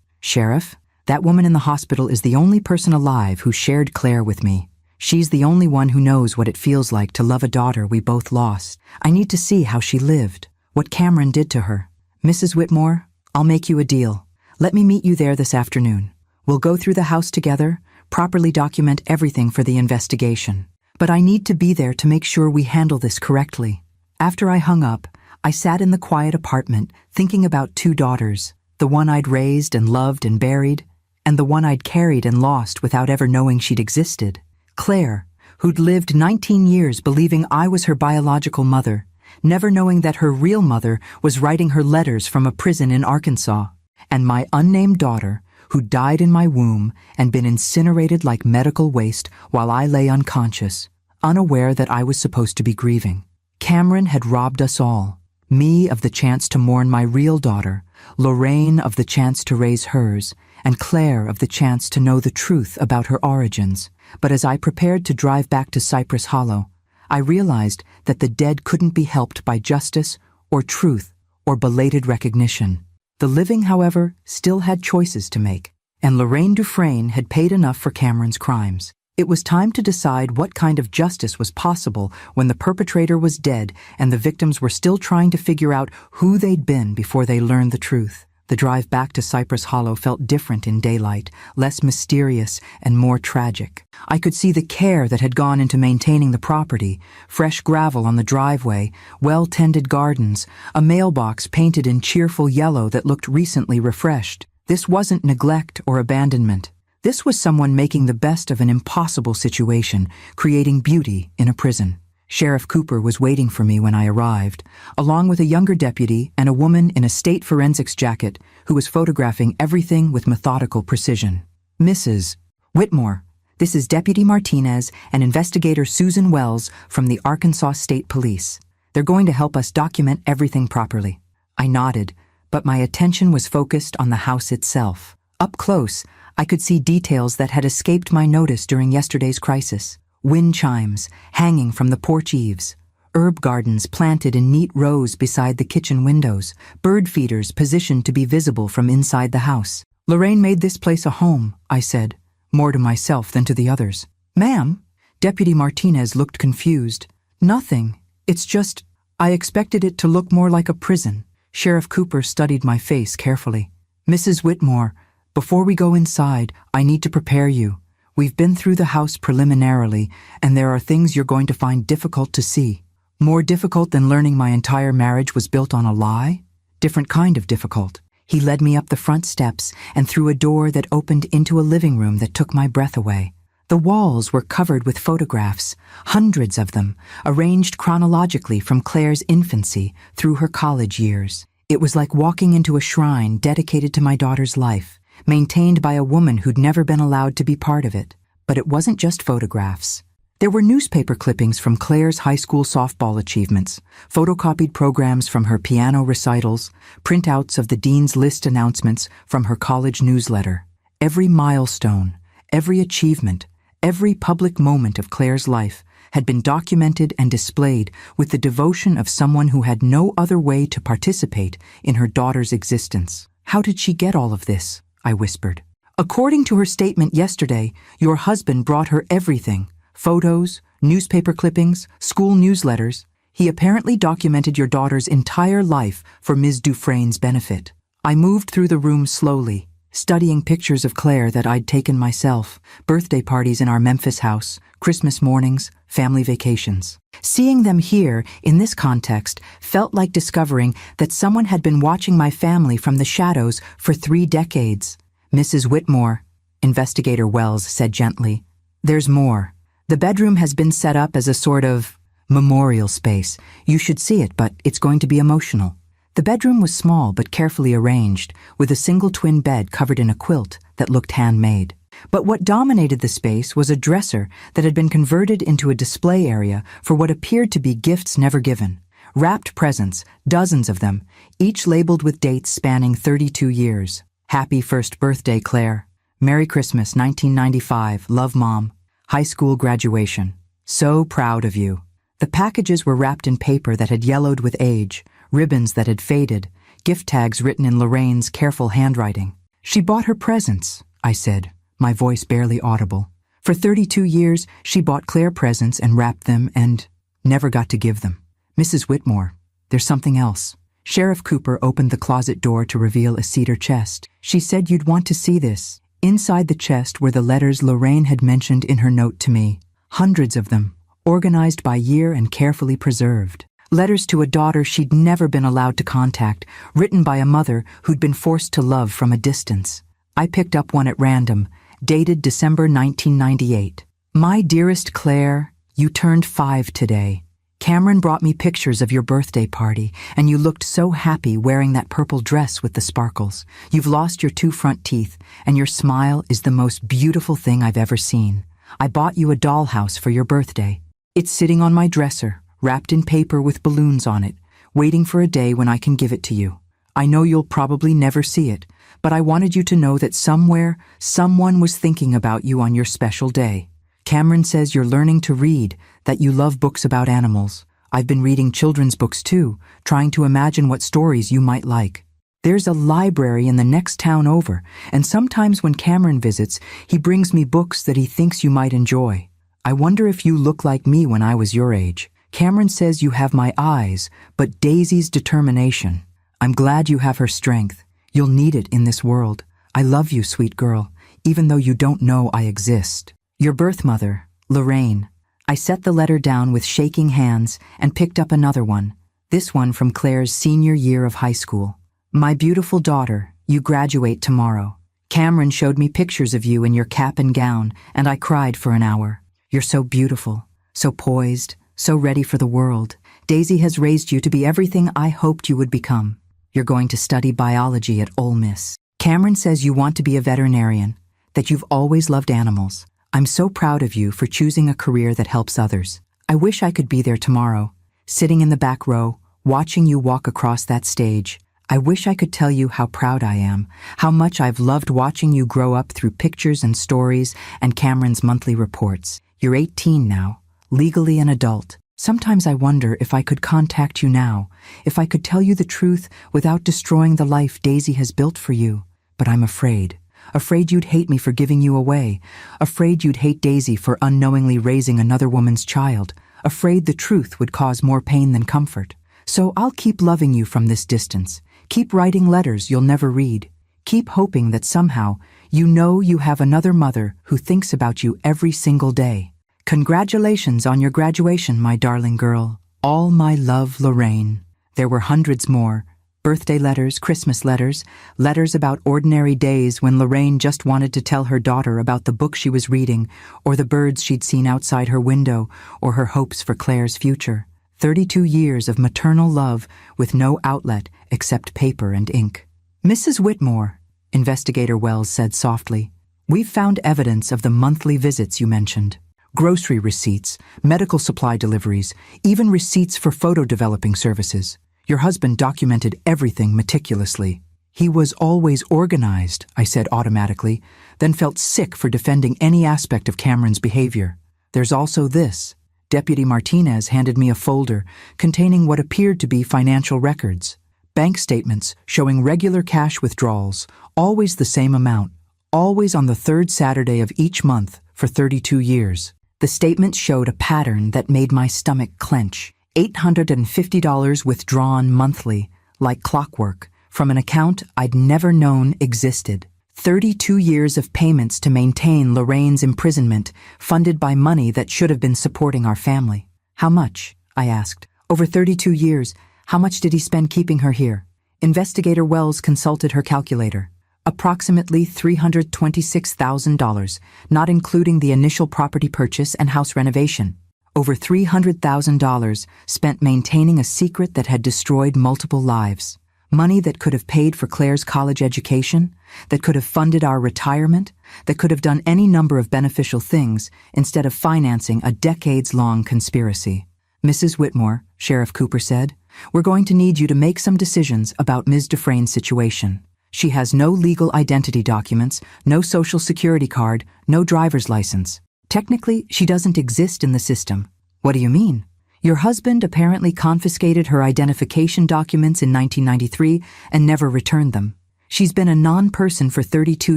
Sheriff, that woman in the hospital is the only person alive who shared Claire with me. She's the only one who knows what it feels like to love a daughter we both lost. I need to see how she lived, what Cameron did to her. Mrs. Whitmore, I'll make you a deal. Let me meet you there this afternoon. We'll go through the house together, properly document everything for the investigation. But I need to be there to make sure we handle this correctly. After I hung up, I sat in the quiet apartment thinking about two daughters, the one I'd raised and loved and buried, and the one I'd carried and lost without ever knowing she'd existed. Claire, who'd lived 19 years believing I was her biological mother, never knowing that her real mother was writing her letters from a prison in Arkansas, and my unnamed daughter, who died in my womb and been incinerated like medical waste while I lay unconscious, unaware that I was supposed to be grieving. Cameron had robbed us all, me of the chance to mourn my real daughter, Lorraine of the chance to raise hers, and Claire of the chance to know the truth about her origins. But as I prepared to drive back to Cypress Hollow, I realized that the dead couldn't be helped by justice or truth or belated recognition. The living, however, still had choices to make, and Lorraine Dufresne had paid enough for Cameron's crimes. It was time to decide what kind of justice was possible when the perpetrator was dead and the victims were still trying to figure out who they'd been before they learned the truth. The drive back to Cypress Hollow felt different in daylight, less mysterious and more tragic. I could see the care that had gone into maintaining the property: fresh gravel on the driveway, well-tended gardens, a mailbox painted in cheerful yellow that looked recently refreshed. This wasn't neglect or abandonment. This was someone making the best of an impossible situation, creating beauty in a prison. Sheriff Cooper was waiting for me when I arrived, along with a younger deputy and a woman in a state forensics jacket who was photographing everything with methodical precision. Mrs. Whitmore, this is Deputy Martinez and Investigator Susan Wells from the Arkansas State Police. They're going to help us document everything properly. I nodded, but my attention was focused on the house itself. Up close, I could see details that had escaped my notice during yesterday's crisis. Wind chimes hanging from the porch eaves, herb gardens planted in neat rows beside the kitchen windows, bird feeders positioned to be visible from inside the house. Lorraine made this place a home, I said, more to myself than to the others. Ma'am, Deputy Martinez looked confused. Nothing. It's just, I expected it to look more like a prison. Sheriff Cooper studied my face carefully. Mrs. Whitmore, before we go inside, I need to prepare you. We've been through the house preliminarily, and there are things you're going to find difficult to see. More difficult than learning my entire marriage was built on a lie? Different kind of difficult. He led me up the front steps and through a door that opened into a living room that took my breath away. The walls were covered with photographs, hundreds of them, arranged chronologically from Claire's infancy through her college years. It was like walking into a shrine dedicated to my daughter's life, maintained by a woman who'd never been allowed to be part of it. But it wasn't just photographs. There were newspaper clippings from Claire's high school softball achievements, photocopied programs from her piano recitals, printouts of the dean's list announcements from her college newsletter. Every milestone, every achievement, every public moment of Claire's life had been documented and displayed with the devotion of someone who had no other way to participate in her daughter's existence. How did she get all of this? I whispered. According to her statement yesterday, your husband brought her everything. Photos, newspaper clippings, school newsletters. He apparently documented your daughter's entire life for Ms. Dufresne's benefit. I moved through the room slowly, studying pictures of Claire that I'd taken myself, birthday parties in our Memphis house, Christmas mornings, family vacations. Seeing them here, in this context, felt like discovering that someone had been watching my family from the shadows for 3 decades. Mrs. Whitmore, Investigator Wells said gently, there's more. The bedroom has been set up as a sort of memorial space. You should see it, but it's going to be emotional. The bedroom was small but carefully arranged, with a single twin bed covered in a quilt that looked handmade. But what dominated the space was a dresser that had been converted into a display area for what appeared to be gifts never given. Wrapped presents, dozens of them, each labeled with dates spanning 32 years. Happy first birthday, Claire. Merry Christmas, 1995. Love, Mom. High school graduation. So proud of you. The packages were wrapped in paper that had yellowed with age, ribbons that had faded, gift tags written in Lorraine's careful handwriting. She bought her presents, I said, my voice barely audible. For 32 years, she bought Claire presents and wrapped them and never got to give them. Mrs. Whitmore, there's something else. Sheriff Cooper opened the closet door to reveal a cedar chest. She said you'd want to see this. Inside the chest were the letters Lorraine had mentioned in her note to me. Hundreds of them, organized by year and carefully preserved. Letters to a daughter she'd never been allowed to contact, written by a mother who'd been forced to love from a distance. I picked up one at random, dated December 1998. My dearest Claire, you turned 5 today. Cameron brought me pictures of your birthday party, and you looked so happy wearing that purple dress with the sparkles. You've lost your 2 front teeth, and your smile is the most beautiful thing I've ever seen. I bought you a dollhouse for your birthday. It's sitting on my dresser, wrapped in paper with balloons on it, waiting for a day when I can give it to you. I know you'll probably never see it, but I wanted you to know that somewhere, someone was thinking about you on your special day. Cameron says you're learning to read, that you love books about animals. I've been reading children's books too, trying to imagine what stories you might like. There's a library in the next town over, and sometimes when Cameron visits, he brings me books that he thinks you might enjoy. I wonder if you look like me when I was your age. Cameron says you have my eyes, but Daisy's determination. I'm glad you have her strength. You'll need it in this world. I love you, sweet girl, even though you don't know I exist. Your birth mother, Lorraine. I set the letter down with shaking hands and picked up another one, this one from Claire's senior year of high school. My beautiful daughter, you graduate tomorrow. Cameron showed me pictures of you in your cap and gown, and I cried for an hour. You're so beautiful, so poised, so ready for the world. Daisy has raised you to be everything I hoped you would become. You're going to study biology at Ole Miss. Cameron says you want to be a veterinarian, that you've always loved animals. I'm so proud of you for choosing a career that helps others. I wish I could be there tomorrow, sitting in the back row, watching you walk across that stage. I wish I could tell you how proud I am, how much I've loved watching you grow up through pictures and stories and Cameron's monthly reports. You're 18 now, legally an adult. Sometimes I wonder if I could contact you now, if I could tell you the truth without destroying the life Daisy has built for you. But I'm afraid. Afraid you'd hate me for giving you away. Afraid you'd hate Daisy for unknowingly raising another woman's child. Afraid the truth would cause more pain than comfort. So I'll keep loving you from this distance. Keep writing letters you'll never read. Keep hoping that somehow you know you have another mother who thinks about you every single day. Congratulations on your graduation, my darling girl. All my love, Lorraine. There were hundreds more. Birthday letters, Christmas letters, letters about ordinary days when Lorraine just wanted to tell her daughter about the book she was reading, or the birds she'd seen outside her window, or her hopes for Claire's future. 32 years of maternal love with no outlet except paper and ink. Mrs. Whitmore, Investigator Wells said softly, we've found evidence of the monthly visits you mentioned. Grocery receipts, medical supply deliveries, even receipts for photo developing services. Your husband documented everything meticulously. He was always organized, I said automatically, then felt sick for defending any aspect of Cameron's behavior. There's also this. Deputy Martinez handed me a folder containing what appeared to be financial records. Bank statements showing regular cash withdrawals, always the same amount, always on the 3rd Saturday of each month for 32 years. The statements showed a pattern that made my stomach clench. $850 withdrawn monthly, like clockwork, from an account I'd never known existed. 32 years of payments to maintain Lorraine's imprisonment, funded by money that should have been supporting our family. How much? I asked. Over 32 years, how much did he spend keeping her here? Investigator Wells consulted her calculator. Approximately $326,000, not including the initial property purchase and house renovation. Over $300,000 spent maintaining a secret that had destroyed multiple lives. Money that could have paid for Claire's college education, that could have funded our retirement, that could have done any number of beneficial things instead of financing a decades-long conspiracy. Mrs. Whitmore, Sheriff Cooper said, we're going to need you to make some decisions about Ms. Dufresne's situation. She has no legal identity documents, no social security card, no driver's license. Technically, she doesn't exist in the system. What do you mean? Your husband apparently confiscated her identification documents in 1993 and never returned them. She's been a non-person for 32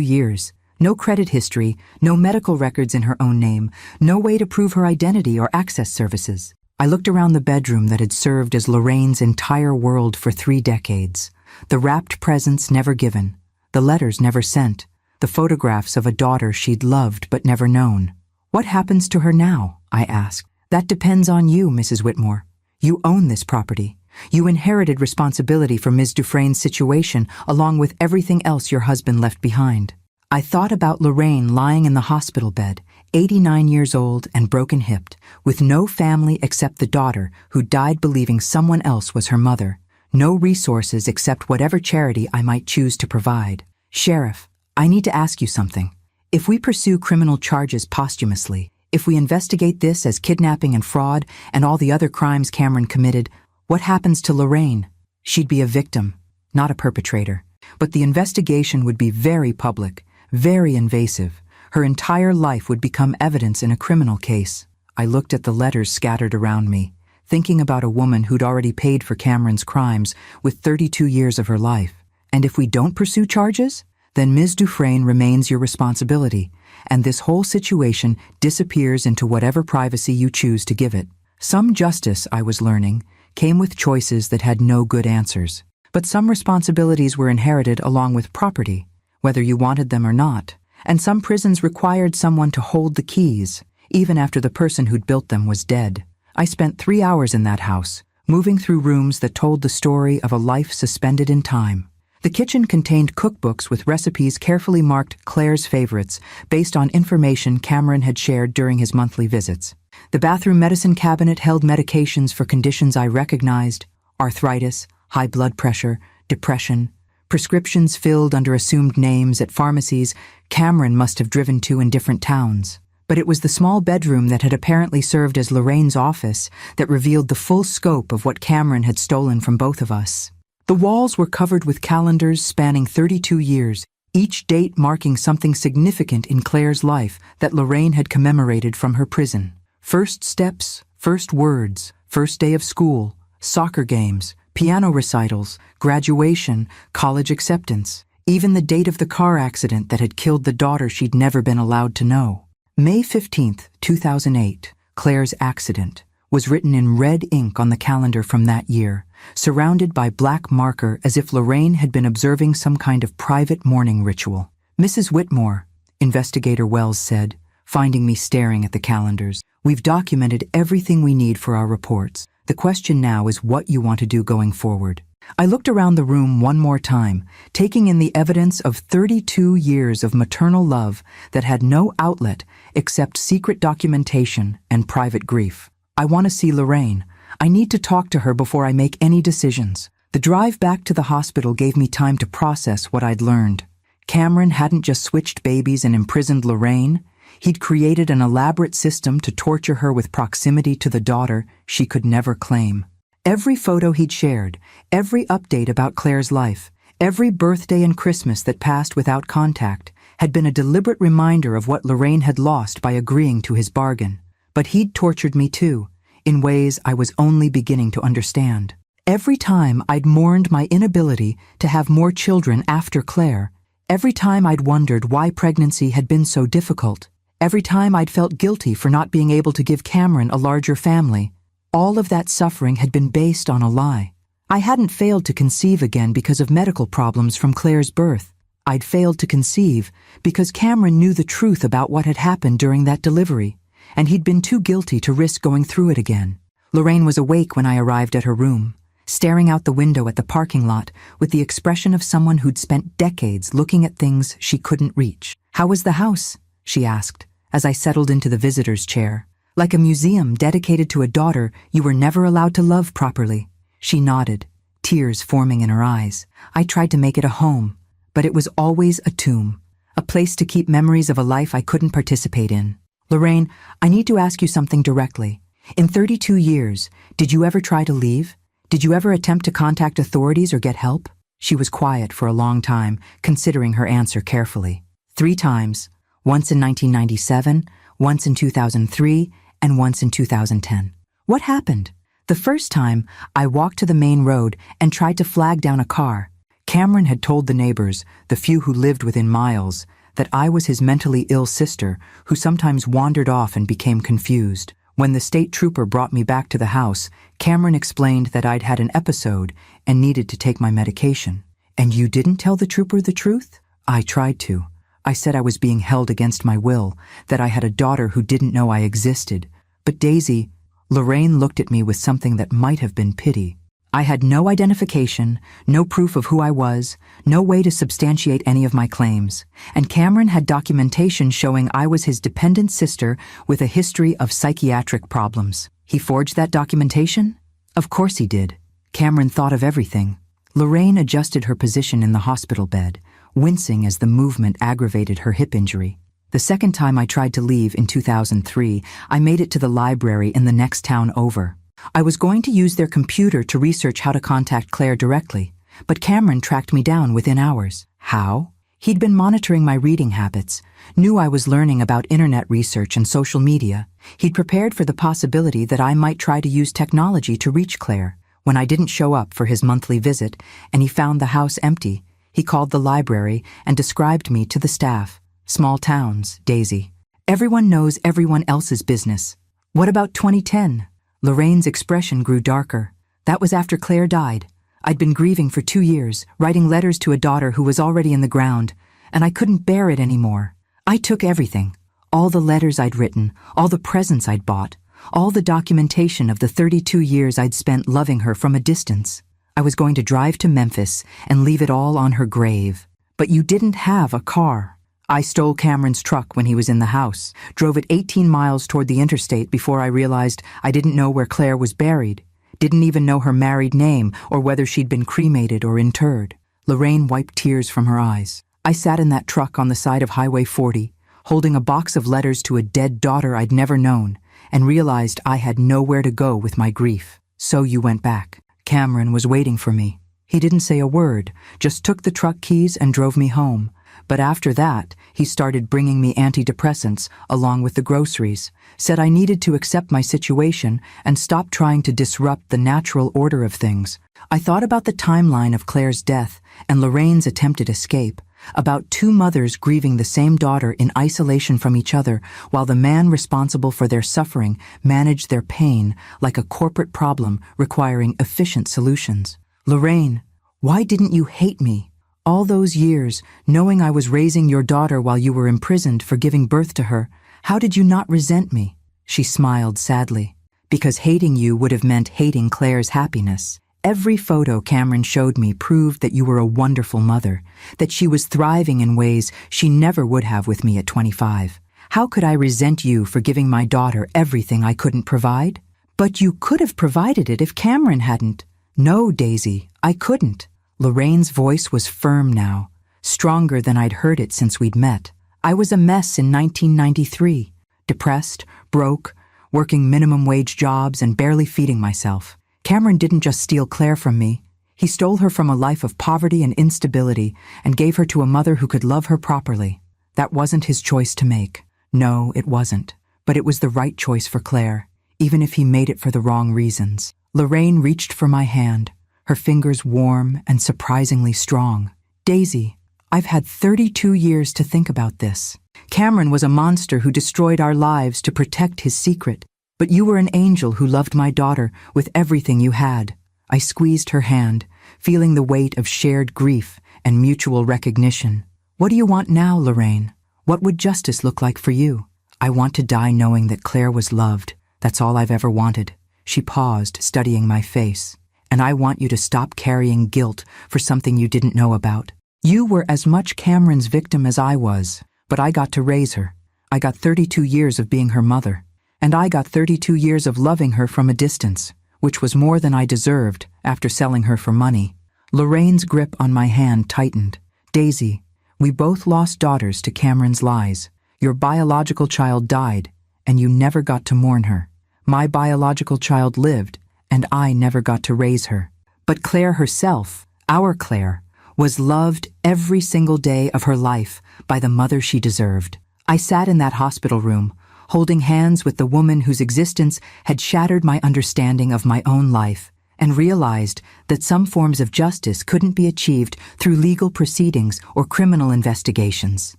years. No credit history, no medical records in her own name, no way to prove her identity or access services. I looked around the bedroom that had served as Lorraine's entire world for 3 decades. The wrapped presents never given, the letters never sent, the photographs of a daughter she'd loved but never known. What happens to her now? I asked. That depends on you, Mrs. Whitmore. You own this property. You inherited responsibility for Ms. Dufresne's situation along with everything else your husband left behind. I thought about Lorraine lying in the hospital bed, 89 years old and broken-hipped, with no family except the daughter who died believing someone else was her mother. No resources except whatever charity I might choose to provide. Sheriff, I need to ask you something. If we pursue criminal charges posthumously, if we investigate this as kidnapping and fraud and all the other crimes Cameron committed, what happens to Lorraine? She'd be a victim, not a perpetrator. But the investigation would be very public, very invasive. Her entire life would become evidence in a criminal case. I looked at the letters scattered around me, thinking about a woman who'd already paid for Cameron's crimes with 32 years of her life. And if we don't pursue charges, then Ms. Dufresne remains your responsibility, and this whole situation disappears into whatever privacy you choose to give it. Some justice, I was learning, came with choices that had no good answers. But some responsibilities were inherited along with property, whether you wanted them or not. And some prisons required someone to hold the keys, even after the person who'd built them was dead. I spent 3 hours in that house, moving through rooms that told the story of a life suspended in time. The kitchen contained cookbooks with recipes carefully marked Claire's favorites based on information Cameron had shared during his monthly visits. The bathroom medicine cabinet held medications for conditions I recognized: arthritis, high blood pressure, depression, prescriptions filled under assumed names at pharmacies Cameron must have driven to in different towns. But it was the small bedroom that had apparently served as Lorraine's office that revealed the full scope of what Cameron had stolen from both of us. The walls were covered with calendars spanning 32 years, each date marking something significant in Claire's life that Lorraine had commemorated from her prison. First steps, first words, first day of school, soccer games, piano recitals, graduation, college acceptance, even the date of the car accident that had killed the daughter she'd never been allowed to know. May 15th, 2008, Claire's accident, was written in red ink on the calendar from that year, surrounded by black marker as if Lorraine had been observing some kind of private mourning ritual. Mrs. Whitmore, Investigator Wells said, finding me staring at the calendars, we've documented everything we need for our reports. The question now is what you want to do going forward. I looked around the room one more time, taking in the evidence of 32 years of maternal love that had no outlet except secret documentation and private grief. I want to see Lorraine. I need to talk to her before I make any decisions. The drive back to the hospital gave me time to process what I'd learned. Cameron hadn't just switched babies and imprisoned Lorraine. He'd created an elaborate system to torture her with proximity to the daughter she could never claim. Every photo he'd shared, every update about Claire's life, every birthday and Christmas that passed without contact had been a deliberate reminder of what Lorraine had lost by agreeing to his bargain. But he'd tortured me too, in ways I was only beginning to understand. Every time I'd mourned my inability to have more children after Claire, every time I'd wondered why pregnancy had been so difficult, every time I'd felt guilty for not being able to give Cameron a larger family, all of that suffering had been based on a lie. I hadn't failed to conceive again because of medical problems from Claire's birth. I'd failed to conceive because Cameron knew the truth about what had happened during that delivery, and he'd been too guilty to risk going through it again. Lorraine was awake when I arrived at her room, staring out the window at the parking lot with the expression of someone who'd spent decades looking at things she couldn't reach. "How was the house?" she asked, as I settled into the visitor's chair. "Like a museum dedicated to a daughter you were never allowed to love properly." She nodded, tears forming in her eyes. "I tried to make it a home, but it was always a tomb, a place to keep memories of a life I couldn't participate in." "Lorraine, I need to ask you something directly. In 32 years, did you ever try to leave? Did you ever attempt to contact authorities or get help?" She was quiet for a long time, considering her answer carefully. 3 times, once in 1997, once in 2003, and once in 2010. What happened? The first time, I walked to the main road and tried to flag down a car. Cameron had told the neighbors, the few who lived within miles, that I was his mentally ill sister who sometimes wandered off and became confused. When the state trooper brought me back to the house, Cameron explained that I'd had an episode and needed to take my medication. And you didn't tell the trooper the truth? I tried to. I said I was being held against my will, that I had a daughter who didn't know I existed. But Daisy, Lorraine looked at me with something that might have been pity. I had no identification, no proof of who I was, no way to substantiate any of my claims, and Cameron had documentation showing I was his dependent sister with a history of psychiatric problems. He forged that documentation? Of course he did. Cameron thought of everything. Lorraine adjusted her position in the hospital bed, wincing as the movement aggravated her hip injury. The second time I tried to leave in 2003, I made it to the library in the next town over. I was going to use their computer to research how to contact Claire directly, but Cameron tracked me down within hours. How? He'd been monitoring my reading habits, knew I was learning about internet research and social media. He'd prepared for the possibility that I might try to use technology to reach Claire. When I didn't show up for his monthly visit and he found the house empty, he called the library and described me to the staff. Small towns, Daisy. Everyone knows everyone else's business. What about 2010? Lorraine's expression grew darker. That was after Claire died. I'd been grieving for 2 years, writing letters to a daughter who was already in the ground, and I couldn't bear it anymore. I took everything. All the letters I'd written, all the presents I'd bought, all the documentation of the 32 years I'd spent loving her from a distance. I was going to drive to Memphis and leave it all on her grave. But you didn't have a car. I stole Cameron's truck when he was in the house, drove it 18 miles toward the interstate before I realized I didn't know where Claire was buried, didn't even know her married name or whether she'd been cremated or interred. Lorraine wiped tears from her eyes. I sat in that truck on the side of Highway 40, holding a box of letters to a dead daughter I'd never known, and realized I had nowhere to go with my grief. So you went back. Cameron was waiting for me. He didn't say a word, just took the truck keys and drove me home. But after that, he started bringing me antidepressants along with the groceries, said I needed to accept my situation and stop trying to disrupt the natural order of things. I thought about the timeline of Claire's death and Lorraine's attempted escape, about 2 mothers grieving the same daughter in isolation from each other while the man responsible for their suffering managed their pain like a corporate problem requiring efficient solutions. Lorraine, why didn't you hate me? All those years, knowing I was raising your daughter while you were imprisoned for giving birth to her, how did you not resent me? She smiled sadly. Because hating you would have meant hating Claire's happiness. Every photo Cameron showed me proved that you were a wonderful mother, that she was thriving in ways she never would have with me at 25. How could I resent you for giving my daughter everything I couldn't provide? But you could have provided it if Cameron hadn't. No, Daisy, I couldn't. Lorraine's voice was firm now, stronger than I'd heard it since we'd met. I was a mess in 1993, depressed, broke, working minimum wage jobs and barely feeding myself. Cameron didn't just steal Claire from me. He stole her from a life of poverty and instability and gave her to a mother who could love her properly. That wasn't his choice to make. No, it wasn't. But it was the right choice for Claire, even if he made it for the wrong reasons. Lorraine reached for my hand, her fingers warm and surprisingly strong. Daisy, I've had 32 years to think about this. Cameron was a monster who destroyed our lives to protect his secret, but you were an angel who loved my daughter with everything you had. I squeezed her hand, feeling the weight of shared grief and mutual recognition. What do you want now, Lorraine? What would justice look like for you? I want to die knowing that Claire was loved. That's all I've ever wanted. She paused, studying my face. And I want you to stop carrying guilt for something you didn't know about. You were as much Cameron's victim as I was, but I got to raise her. I got 32 years of being her mother, and I got 32 years of loving her from a distance, which was more than I deserved after selling her for money. Lorraine's grip on my hand tightened. Daisy, we both lost daughters to Cameron's lies. Your biological child died, and you never got to mourn her. My biological child lived, and I never got to raise her. But Claire herself, our Claire, was loved every single day of her life by the mother she deserved. I sat in that hospital room, holding hands with the woman whose existence had shattered my understanding of my own life, and realized that some forms of justice couldn't be achieved through legal proceedings or criminal investigations.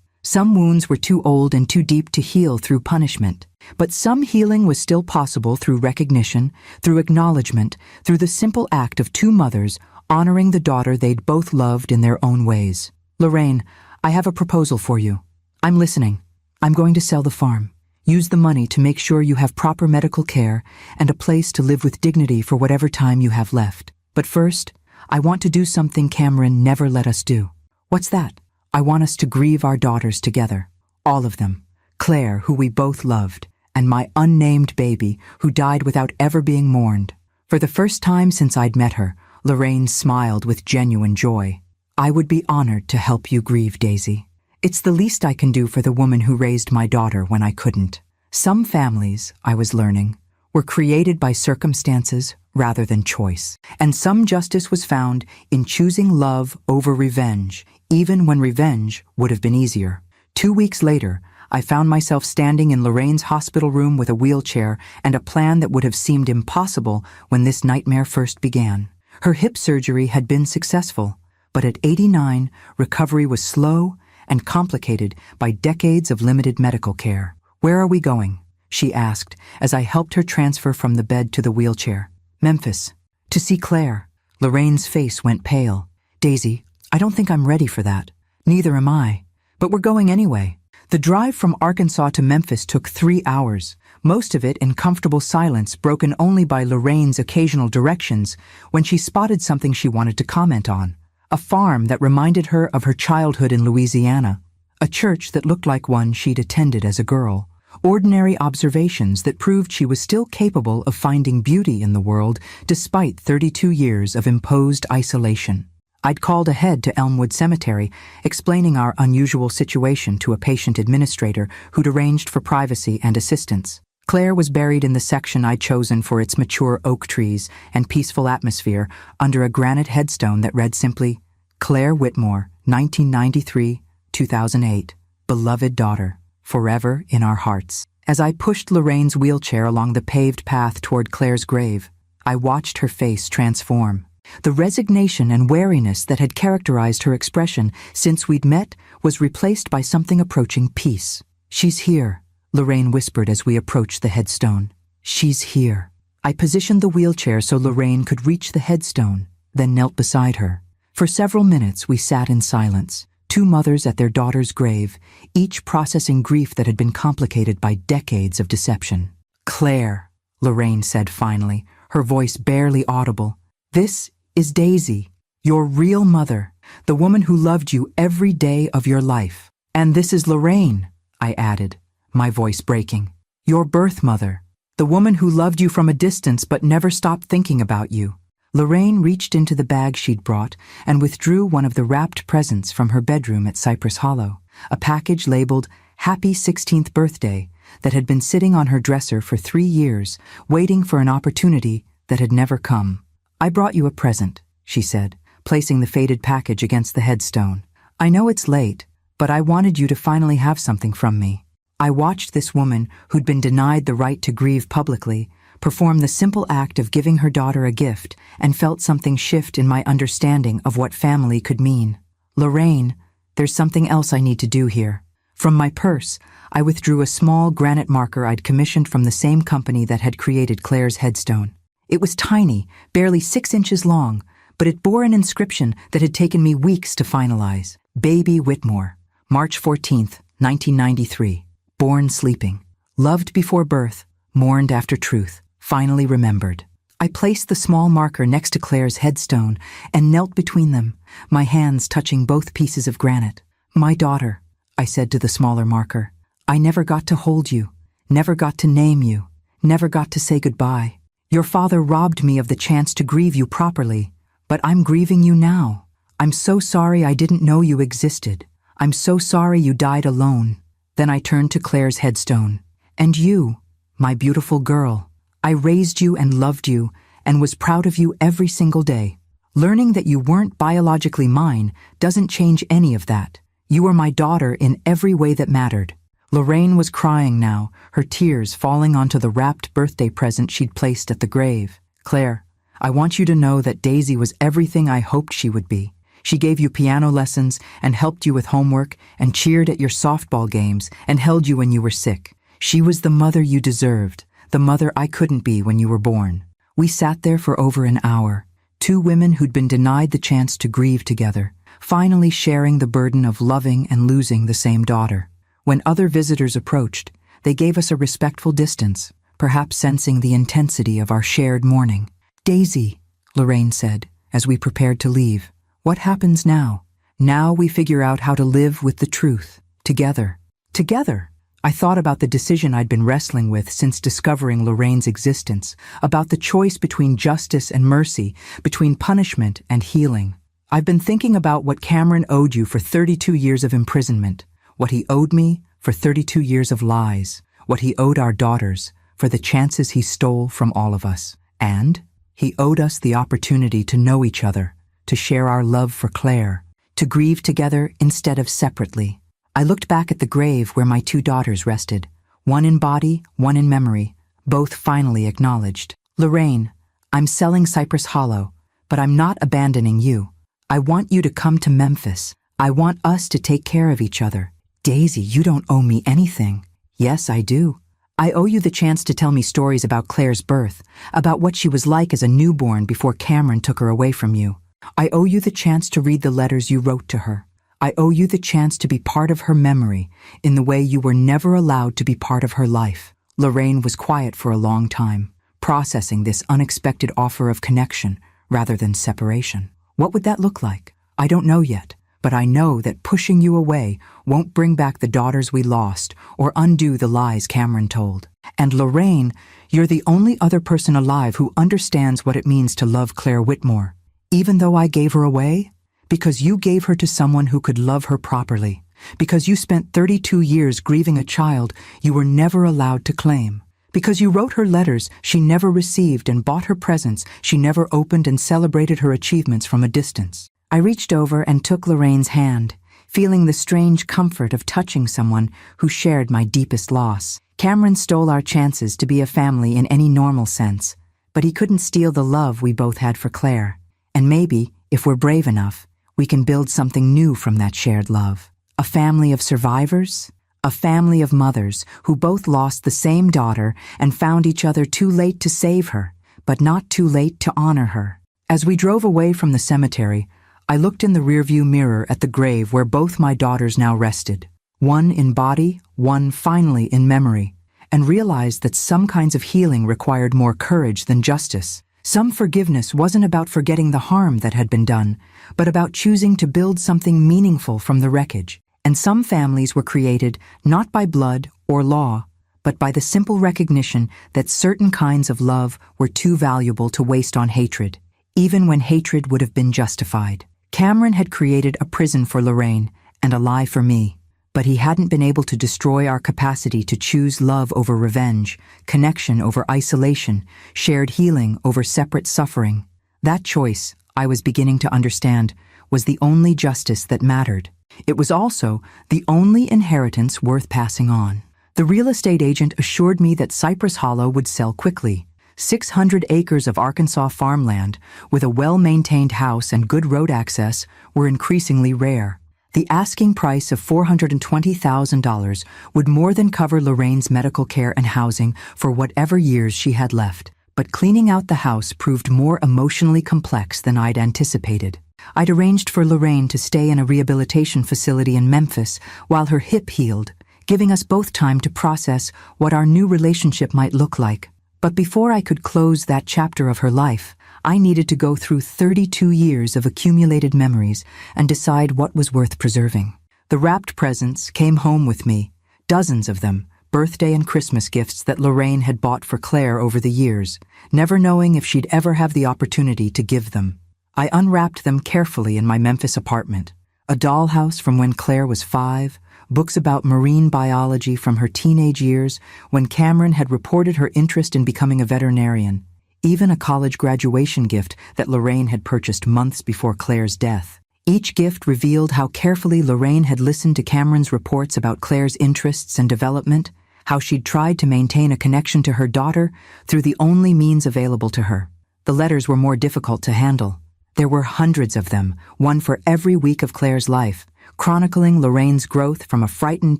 Some wounds were too old and too deep to heal through punishment, but some healing was still possible through recognition, through acknowledgement, through the simple act of two mothers honoring the daughter they'd both loved in their own ways. Lorraine, I have a proposal for you. I'm listening. I'm going to sell the farm. Use the money to make sure you have proper medical care and a place to live with dignity for whatever time you have left. But first, I want to do something Cameron never let us do. What's that? I want us to grieve our daughters together. All of them. Claire, who we both loved, and my unnamed baby, who died without ever being mourned. For the first time since I'd met her, Lorraine smiled with genuine joy. I would be honored to help you grieve, Daisy. It's the least I can do for the woman who raised my daughter when I couldn't. Some families, I was learning, were created by circumstances rather than choice, and some justice was found in choosing love over revenge, even when revenge would have been easier. 2 weeks later, I found myself standing in Lorraine's hospital room with a wheelchair and a plan that would have seemed impossible when this nightmare first began. Her hip surgery had been successful, but at 89, recovery was slow and complicated by decades of limited medical care. Where are we going? She asked as I helped her transfer from the bed to the wheelchair. Memphis. To see Claire. Lorraine's face went pale. Daisy, I don't think I'm ready for that. Neither am I. But we're going anyway. The drive from Arkansas to Memphis took 3 hours, most of it in comfortable silence broken only by Lorraine's occasional directions when she spotted something she wanted to comment on. A farm that reminded her of her childhood in Louisiana. A church that looked like one she'd attended as a girl. Ordinary observations that proved she was still capable of finding beauty in the world despite 32 years of imposed isolation. I'd called ahead to Elmwood Cemetery, explaining our unusual situation to a patient administrator who'd arranged for privacy and assistance. Claire was buried in the section I'd chosen for its mature oak trees and peaceful atmosphere under a granite headstone that read simply, Claire Whitmore, 1993-2008, beloved daughter, forever in our hearts. As I pushed Lorraine's wheelchair along the paved path toward Claire's grave, I watched her face transform. The resignation and wariness that had characterized her expression since we'd met was replaced by something approaching peace. She's here, Lorraine whispered as we approached the headstone. She's here. I positioned the wheelchair so Lorraine could reach the headstone, then knelt beside her. For several minutes we sat in silence, two mothers at their daughter's grave, each processing grief that had been complicated by decades of deception. Claire, Lorraine said finally, her voice barely audible. This is Daisy, your real mother, the woman who loved you every day of your life. And this is Lorraine, I added, my voice breaking. Your birth mother, the woman who loved you from a distance but never stopped thinking about you. Lorraine reached into the bag she'd brought and withdrew one of the wrapped presents from her bedroom at Cypress Hollow, a package labeled Happy 16th Birthday that had been sitting on her dresser for 3 years, waiting for an opportunity that had never come. I brought you a present, she said, placing the faded package against the headstone. I know it's late, but I wanted you to finally have something from me. I watched this woman, who'd been denied the right to grieve publicly, perform the simple act of giving her daughter a gift and felt something shift in my understanding of what family could mean. Lorraine, there's something else I need to do here. From my purse, I withdrew a small granite marker I'd commissioned from the same company that had created Claire's headstone. It was tiny, barely 6 inches long, but it bore an inscription that had taken me weeks to finalize. Baby Whitmore, March 14th, 1993. Born sleeping. Loved before birth, mourned after truth, finally remembered. I placed the small marker next to Claire's headstone and knelt between them, my hands touching both pieces of granite. My daughter, I said to the smaller marker, I never got to hold you, never got to name you, never got to say goodbye. Your father robbed me of the chance to grieve you properly, but I'm grieving you now. I'm so sorry I didn't know you existed. I'm so sorry you died alone. Then I turned to Claire's headstone. And you, my beautiful girl, I raised you and loved you and was proud of you every single day. Learning that you weren't biologically mine doesn't change any of that. You were my daughter in every way that mattered. Lorraine was crying now, her tears falling onto the wrapped birthday present she'd placed at the grave. "Claire, I want you to know that Daisy was everything I hoped she would be. She gave you piano lessons and helped you with homework and cheered at your softball games and held you when you were sick. She was the mother you deserved, the mother I couldn't be when you were born." We sat there for over an hour, two women who'd been denied the chance to grieve together, finally sharing the burden of loving and losing the same daughter. When other visitors approached, they gave us a respectful distance, perhaps sensing the intensity of our shared mourning. "Daisy," Lorraine said, as we prepared to leave, "what happens now? Now we figure out how to live with the truth, together." Together! I thought about the decision I'd been wrestling with since discovering Lorraine's existence, about the choice between justice and mercy, between punishment and healing. I've been thinking about what Cameron owed you for 32 years of imprisonment, what he owed me for 32 years of lies, what he owed our daughters for the chances he stole from all of us. And he owed us the opportunity to know each other, to share our love for Claire, to grieve together instead of separately. I looked back at the grave where my two daughters rested, one in body, one in memory, both finally acknowledged. "Lorraine, I'm selling Cypress Hollow, but I'm not abandoning you. I want you to come to Memphis. I want us to take care of each other." "Daisy, you don't owe me anything." "Yes, I do. I owe you the chance to tell me stories about Claire's birth, about what she was like as a newborn before Cameron took her away from you. I owe you the chance to read the letters you wrote to her. I owe you the chance to be part of her memory in the way you were never allowed to be part of her life." Lorraine was quiet for a long time, processing this unexpected offer of connection rather than separation. What would that look like? I don't know yet, but I know that pushing you away won't bring back the daughters we lost or undo the lies Cameron told. And Lorraine, you're the only other person alive who understands what it means to love Claire Whitmore. Even though I gave her away, because you gave her to someone who could love her properly, because you spent 32 years grieving a child you were never allowed to claim, because you wrote her letters she never received and bought her presents she never opened and celebrated her achievements from a distance. I reached over and took Lorraine's hand, feeling the strange comfort of touching someone who shared my deepest loss. Cameron stole our chances to be a family in any normal sense, but he couldn't steal the love we both had for Claire. And maybe, if we're brave enough, we can build something new from that shared love. A family of survivors, a family of mothers who both lost the same daughter and found each other too late to save her, but not too late to honor her. As we drove away from the cemetery, I looked in the rearview mirror at the grave where both my daughters now rested, one in body, one finally in memory, and realized that some kinds of healing required more courage than justice. Some forgiveness wasn't about forgetting the harm that had been done, but about choosing to build something meaningful from the wreckage. And some families were created not by blood or law, but by the simple recognition that certain kinds of love were too valuable to waste on hatred, even when hatred would have been justified. Cameron had created a prison for Lorraine and a lie for me, but he hadn't been able to destroy our capacity to choose love over revenge, connection over isolation, shared healing over separate suffering. That choice, I was beginning to understand, was the only justice that mattered. It was also the only inheritance worth passing on. The real estate agent assured me that Cypress Hollow would sell quickly. 600 acres of Arkansas farmland, with a well-maintained house and good road access, were increasingly rare. The asking price of $420,000 would more than cover Lorraine's medical care and housing for whatever years she had left. But cleaning out the house proved more emotionally complex than I'd anticipated. I'd arranged for Lorraine to stay in a rehabilitation facility in Memphis while her hip healed, giving us both time to process what our new relationship might look like. But before I could close that chapter of her life, I needed to go through 32 years of accumulated memories and decide what was worth preserving. The wrapped presents came home with me, dozens of them, birthday and Christmas gifts that Lorraine had bought for Claire over the years, never knowing if she'd ever have the opportunity to give them. I unwrapped them carefully in my Memphis apartment. A dollhouse from when Claire was 5, books about marine biology from her teenage years when Cameron had reported her interest in becoming a veterinarian, even a college graduation gift that Lorraine had purchased months before Claire's death. Each gift revealed how carefully Lorraine had listened to Cameron's reports about Claire's interests and development, how she'd tried to maintain a connection to her daughter through the only means available to her. The letters were more difficult to handle. There were hundreds of them, one for every week of Claire's life, chronicling Lorraine's growth from a frightened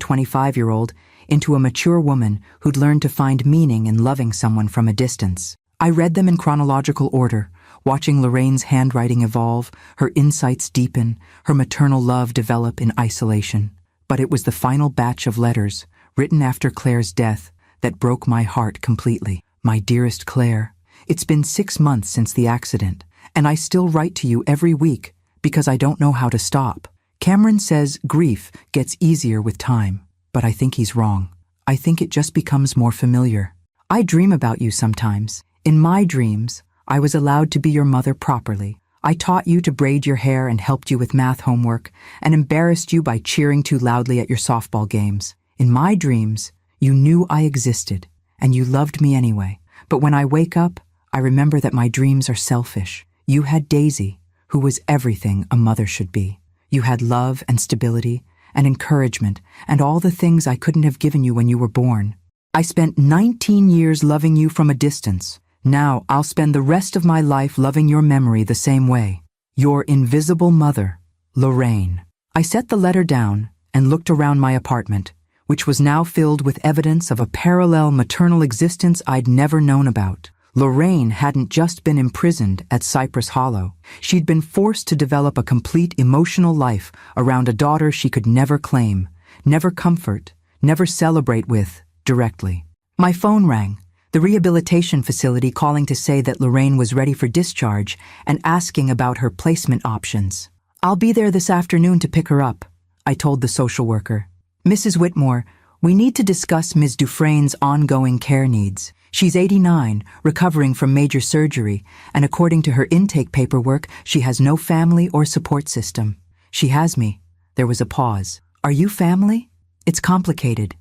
25-year-old into a mature woman who'd learned to find meaning in loving someone from a distance. I read them in chronological order, watching Lorraine's handwriting evolve, her insights deepen, her maternal love develop in isolation. But it was the final batch of letters, written after Claire's death, that broke my heart completely. My dearest Claire, it's been 6 months since the accident, and I still write to you every week because I don't know how to stop. Cameron says grief gets easier with time, but I think he's wrong. I think it just becomes more familiar. I dream about you sometimes. In my dreams, I was allowed to be your mother properly. I taught you to braid your hair and helped you with math homework and embarrassed you by cheering too loudly at your softball games. In my dreams, you knew I existed and you loved me anyway. But when I wake up, I remember that my dreams are selfish. You had Daisy, who was everything a mother should be. You had love and stability and encouragement and all the things I couldn't have given you when you were born. I spent 19 years loving you from a distance. Now I'll spend the rest of my life loving your memory the same way. Your invisible mother, Lorraine. I set the letter down and looked around my apartment, which was now filled with evidence of a parallel maternal existence I'd never known about. Lorraine hadn't just been imprisoned at Cypress Hollow. She'd been forced to develop a complete emotional life around a daughter she could never claim, never comfort, never celebrate with directly. My phone rang, the rehabilitation facility calling to say that Lorraine was ready for discharge and asking about her placement options. I'll be there this afternoon to pick her up, I told the social worker. Mrs. Whitmore, we need to discuss Ms. Dufresne's ongoing care needs. She's 89, recovering from major surgery, and according to her intake paperwork, she has no family or support system. She has me. There was a pause. Are you family? It's complicated.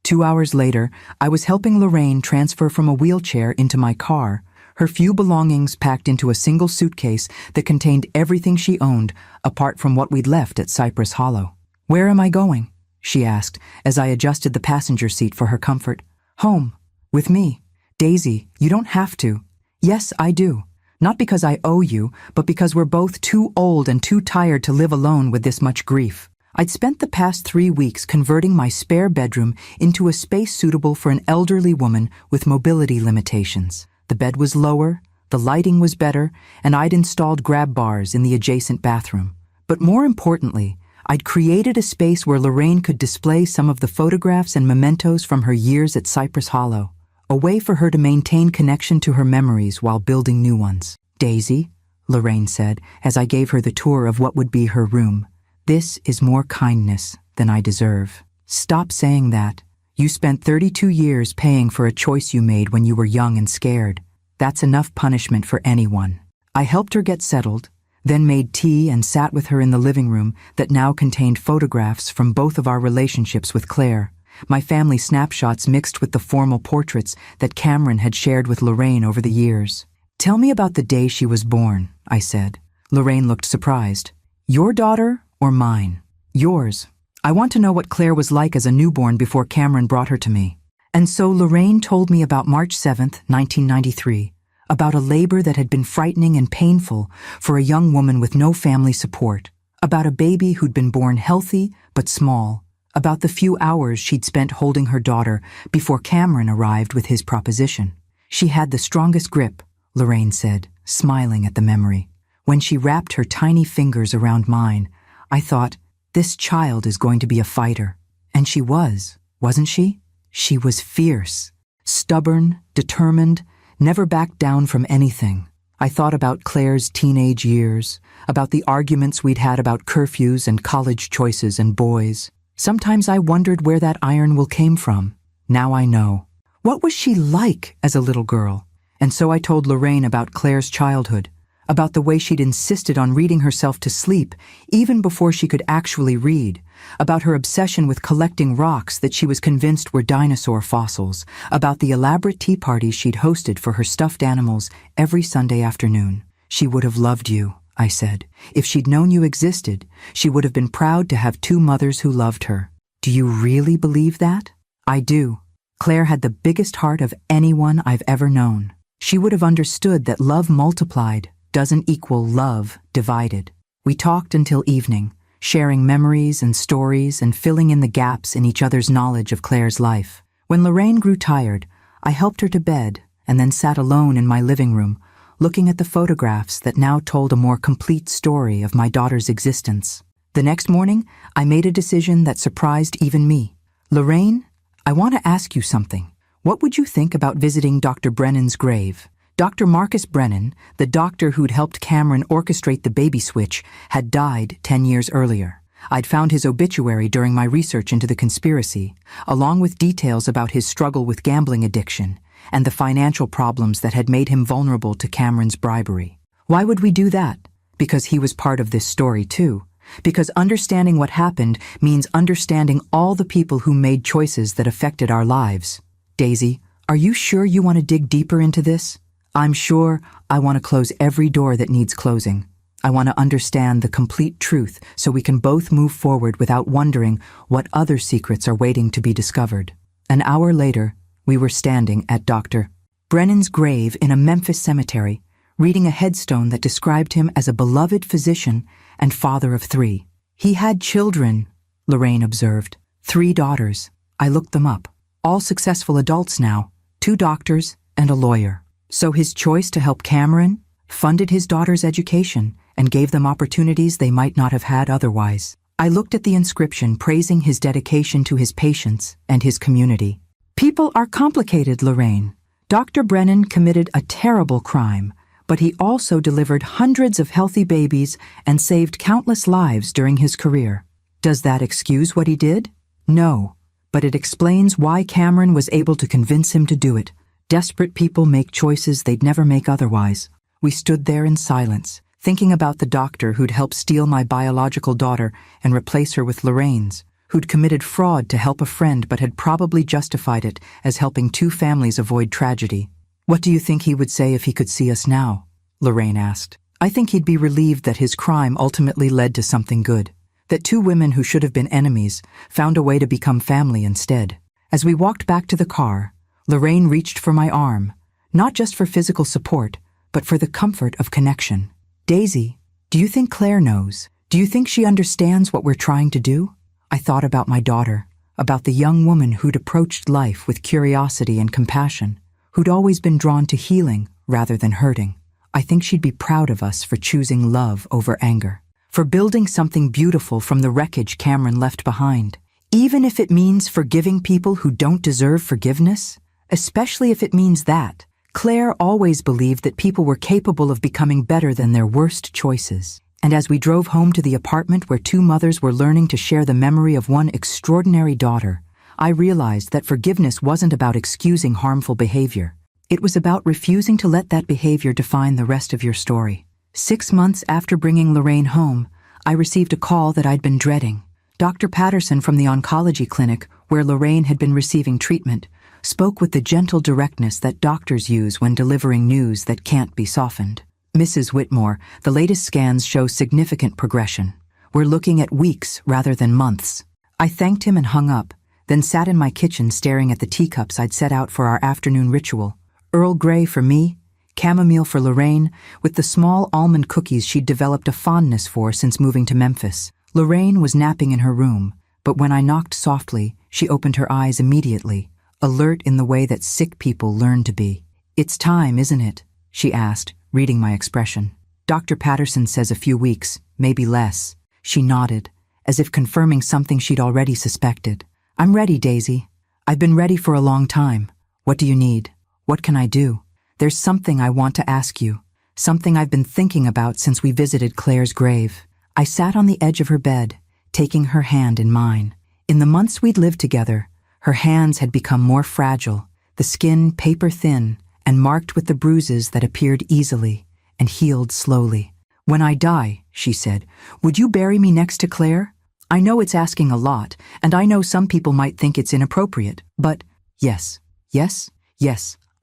2 hours later, I was helping Lorraine transfer from a wheelchair into my car, her few belongings packed into a single suitcase that contained everything she owned, apart from what we'd left at Cypress Hollow. Where am I going? She asked, as I adjusted the passenger seat for her comfort. Home. With me. Daisy, you don't have to. Yes, I do. Not because I owe you, but because we're both too old and too tired to live alone with this much grief. I'd spent the past 3 weeks converting my spare bedroom into a space suitable for an elderly woman with mobility limitations. The bed was lower, the lighting was better, and I'd installed grab bars in the adjacent bathroom. But more importantly, I'd created a space where Lorraine could display some of the photographs and mementos from her years at Cypress Hollow, a way for her to maintain connection to her memories while building new ones. Daisy, Lorraine said, as I gave her the tour of what would be her room, this is more kindness than I deserve. Stop saying that. You spent 32 years paying for a choice you made when you were young and scared. That's enough punishment for anyone. I helped her get settled, then made tea and sat with her in the living room that now contained photographs from both of our relationships with Claire, my family snapshots mixed with the formal portraits that Cameron had shared with Lorraine over the years. Tell me about the day she was born, I said. Lorraine looked surprised. Your daughter or mine? Yours. I want to know what Claire was like as a newborn before Cameron brought her to me. And so Lorraine told me about March 7th, 1993, about a labor that had been frightening and painful for a young woman with no family support, about a baby who'd been born healthy but small, about the few hours she'd spent holding her daughter before Cameron arrived with his proposition. She had the strongest grip, Lorraine said, smiling at the memory. When she wrapped her tiny fingers around mine, I thought, this child is going to be a fighter. And she was, wasn't she? She was fierce, stubborn, determined, never backed down from anything. I thought about Claire's teenage years, about the arguments we'd had about curfews and college choices and boys. Sometimes I wondered where that iron will came from. Now I know. What was she like as a little girl? And so I told Lorraine about Claire's childhood, about the way she'd insisted on reading herself to sleep even before she could actually read, about her obsession with collecting rocks that she was convinced were dinosaur fossils, about the elaborate tea parties she'd hosted for her stuffed animals every Sunday afternoon. She would have loved you, I said. If she'd known you existed, she would have been proud to have two mothers who loved her. Do you really believe that? I do. Claire had the biggest heart of anyone I've ever known. She would have understood that love multiplied doesn't equal love divided. We talked until evening, sharing memories and stories and filling in the gaps in each other's knowledge of Claire's life. When Lorraine grew tired, I helped her to bed and then sat alone in my living room, looking at the photographs that now told a more complete story of my daughter's existence. The next morning, I made a decision that surprised even me. Lorraine, I want to ask you something. What would you think about visiting Dr. Brennan's grave? Dr. Marcus Brennan, the doctor who'd helped Cameron orchestrate the baby switch, had died 10 years earlier. I'd found his obituary during my research into the conspiracy, along with details about his struggle with gambling addiction and the financial problems that had made him vulnerable to Cameron's bribery. Why would we do that? Because he was part of this story too. Because understanding what happened means understanding all the people who made choices that affected our lives. Daisy, are you sure you want to dig deeper into this? I'm sure I want to close every door that needs closing. I want to understand the complete truth so we can both move forward without wondering what other secrets are waiting to be discovered. An hour later, we were standing at Dr. Brennan's grave in a Memphis cemetery, reading a headstone that described him as a beloved physician and father of 3. He had children, Lorraine observed. 3 daughters. I looked them up. All successful adults now, 2 doctors and a lawyer. So his choice to help Cameron funded his daughter's education and gave them opportunities they might not have had otherwise. I looked at the inscription praising his dedication to his patients and his community. People are complicated, Lorraine. Dr. Brennan committed a terrible crime, but he also delivered hundreds of healthy babies and saved countless lives during his career. Does that excuse what he did? No, but it explains why Cameron was able to convince him to do it. Desperate people make choices they'd never make otherwise. We stood there in silence, thinking about the doctor who'd helped steal my biological daughter and replace her with Lorraine's, who'd committed fraud to help a friend but had probably justified it as helping 2 families avoid tragedy. What do you think he would say if he could see us now? Lorraine asked. I think he'd be relieved that his crime ultimately led to something good, that 2 women who should have been enemies found a way to become family instead. As we walked back to the car, Lorraine reached for my arm, not just for physical support, but for the comfort of connection. Daisy, do you think Claire knows? Do you think she understands what we're trying to do? I thought about my daughter, about the young woman who'd approached life with curiosity and compassion, who'd always been drawn to healing rather than hurting. I think she'd be proud of us for choosing love over anger, for building something beautiful from the wreckage Cameron left behind, even if it means forgiving people who don't deserve forgiveness, especially if it means that. Claire always believed that people were capable of becoming better than their worst choices. And as we drove home to the apartment where 2 mothers were learning to share the memory of one extraordinary daughter, I realized that forgiveness wasn't about excusing harmful behavior. It was about refusing to let that behavior define the rest of your story. 6 months after bringing Lorraine home, I received a call that I'd been dreading. Dr. Patterson from the oncology clinic, where Lorraine had been receiving treatment, spoke with the gentle directness that doctors use when delivering news that can't be softened. Mrs. Whitmore, the latest scans show significant progression. We're looking at weeks rather than months. I thanked him and hung up, then sat in my kitchen staring at the teacups I'd set out for our afternoon ritual. Earl Grey for me, chamomile for Lorraine, with the small almond cookies she'd developed a fondness for since moving to Memphis. Lorraine was napping in her room, but when I knocked softly, she opened her eyes immediately, alert in the way that sick people learn to be. It's time, isn't it? She asked, reading my expression. Dr. Patterson says a few weeks, maybe less. She nodded, as if confirming something she'd already suspected. I'm ready, Daisy. I've been ready for a long time. What do you need? What can I do? There's something I want to ask you, something I've been thinking about since we visited Claire's grave. I sat on the edge of her bed, taking her hand in mine. In the months we'd lived together, her hands had become more fragile, the skin paper-thin and marked with the bruises that appeared easily and healed slowly. When I die, she said, would you bury me next to Claire? I know it's asking a lot, and I know some people might think it's inappropriate, but yes,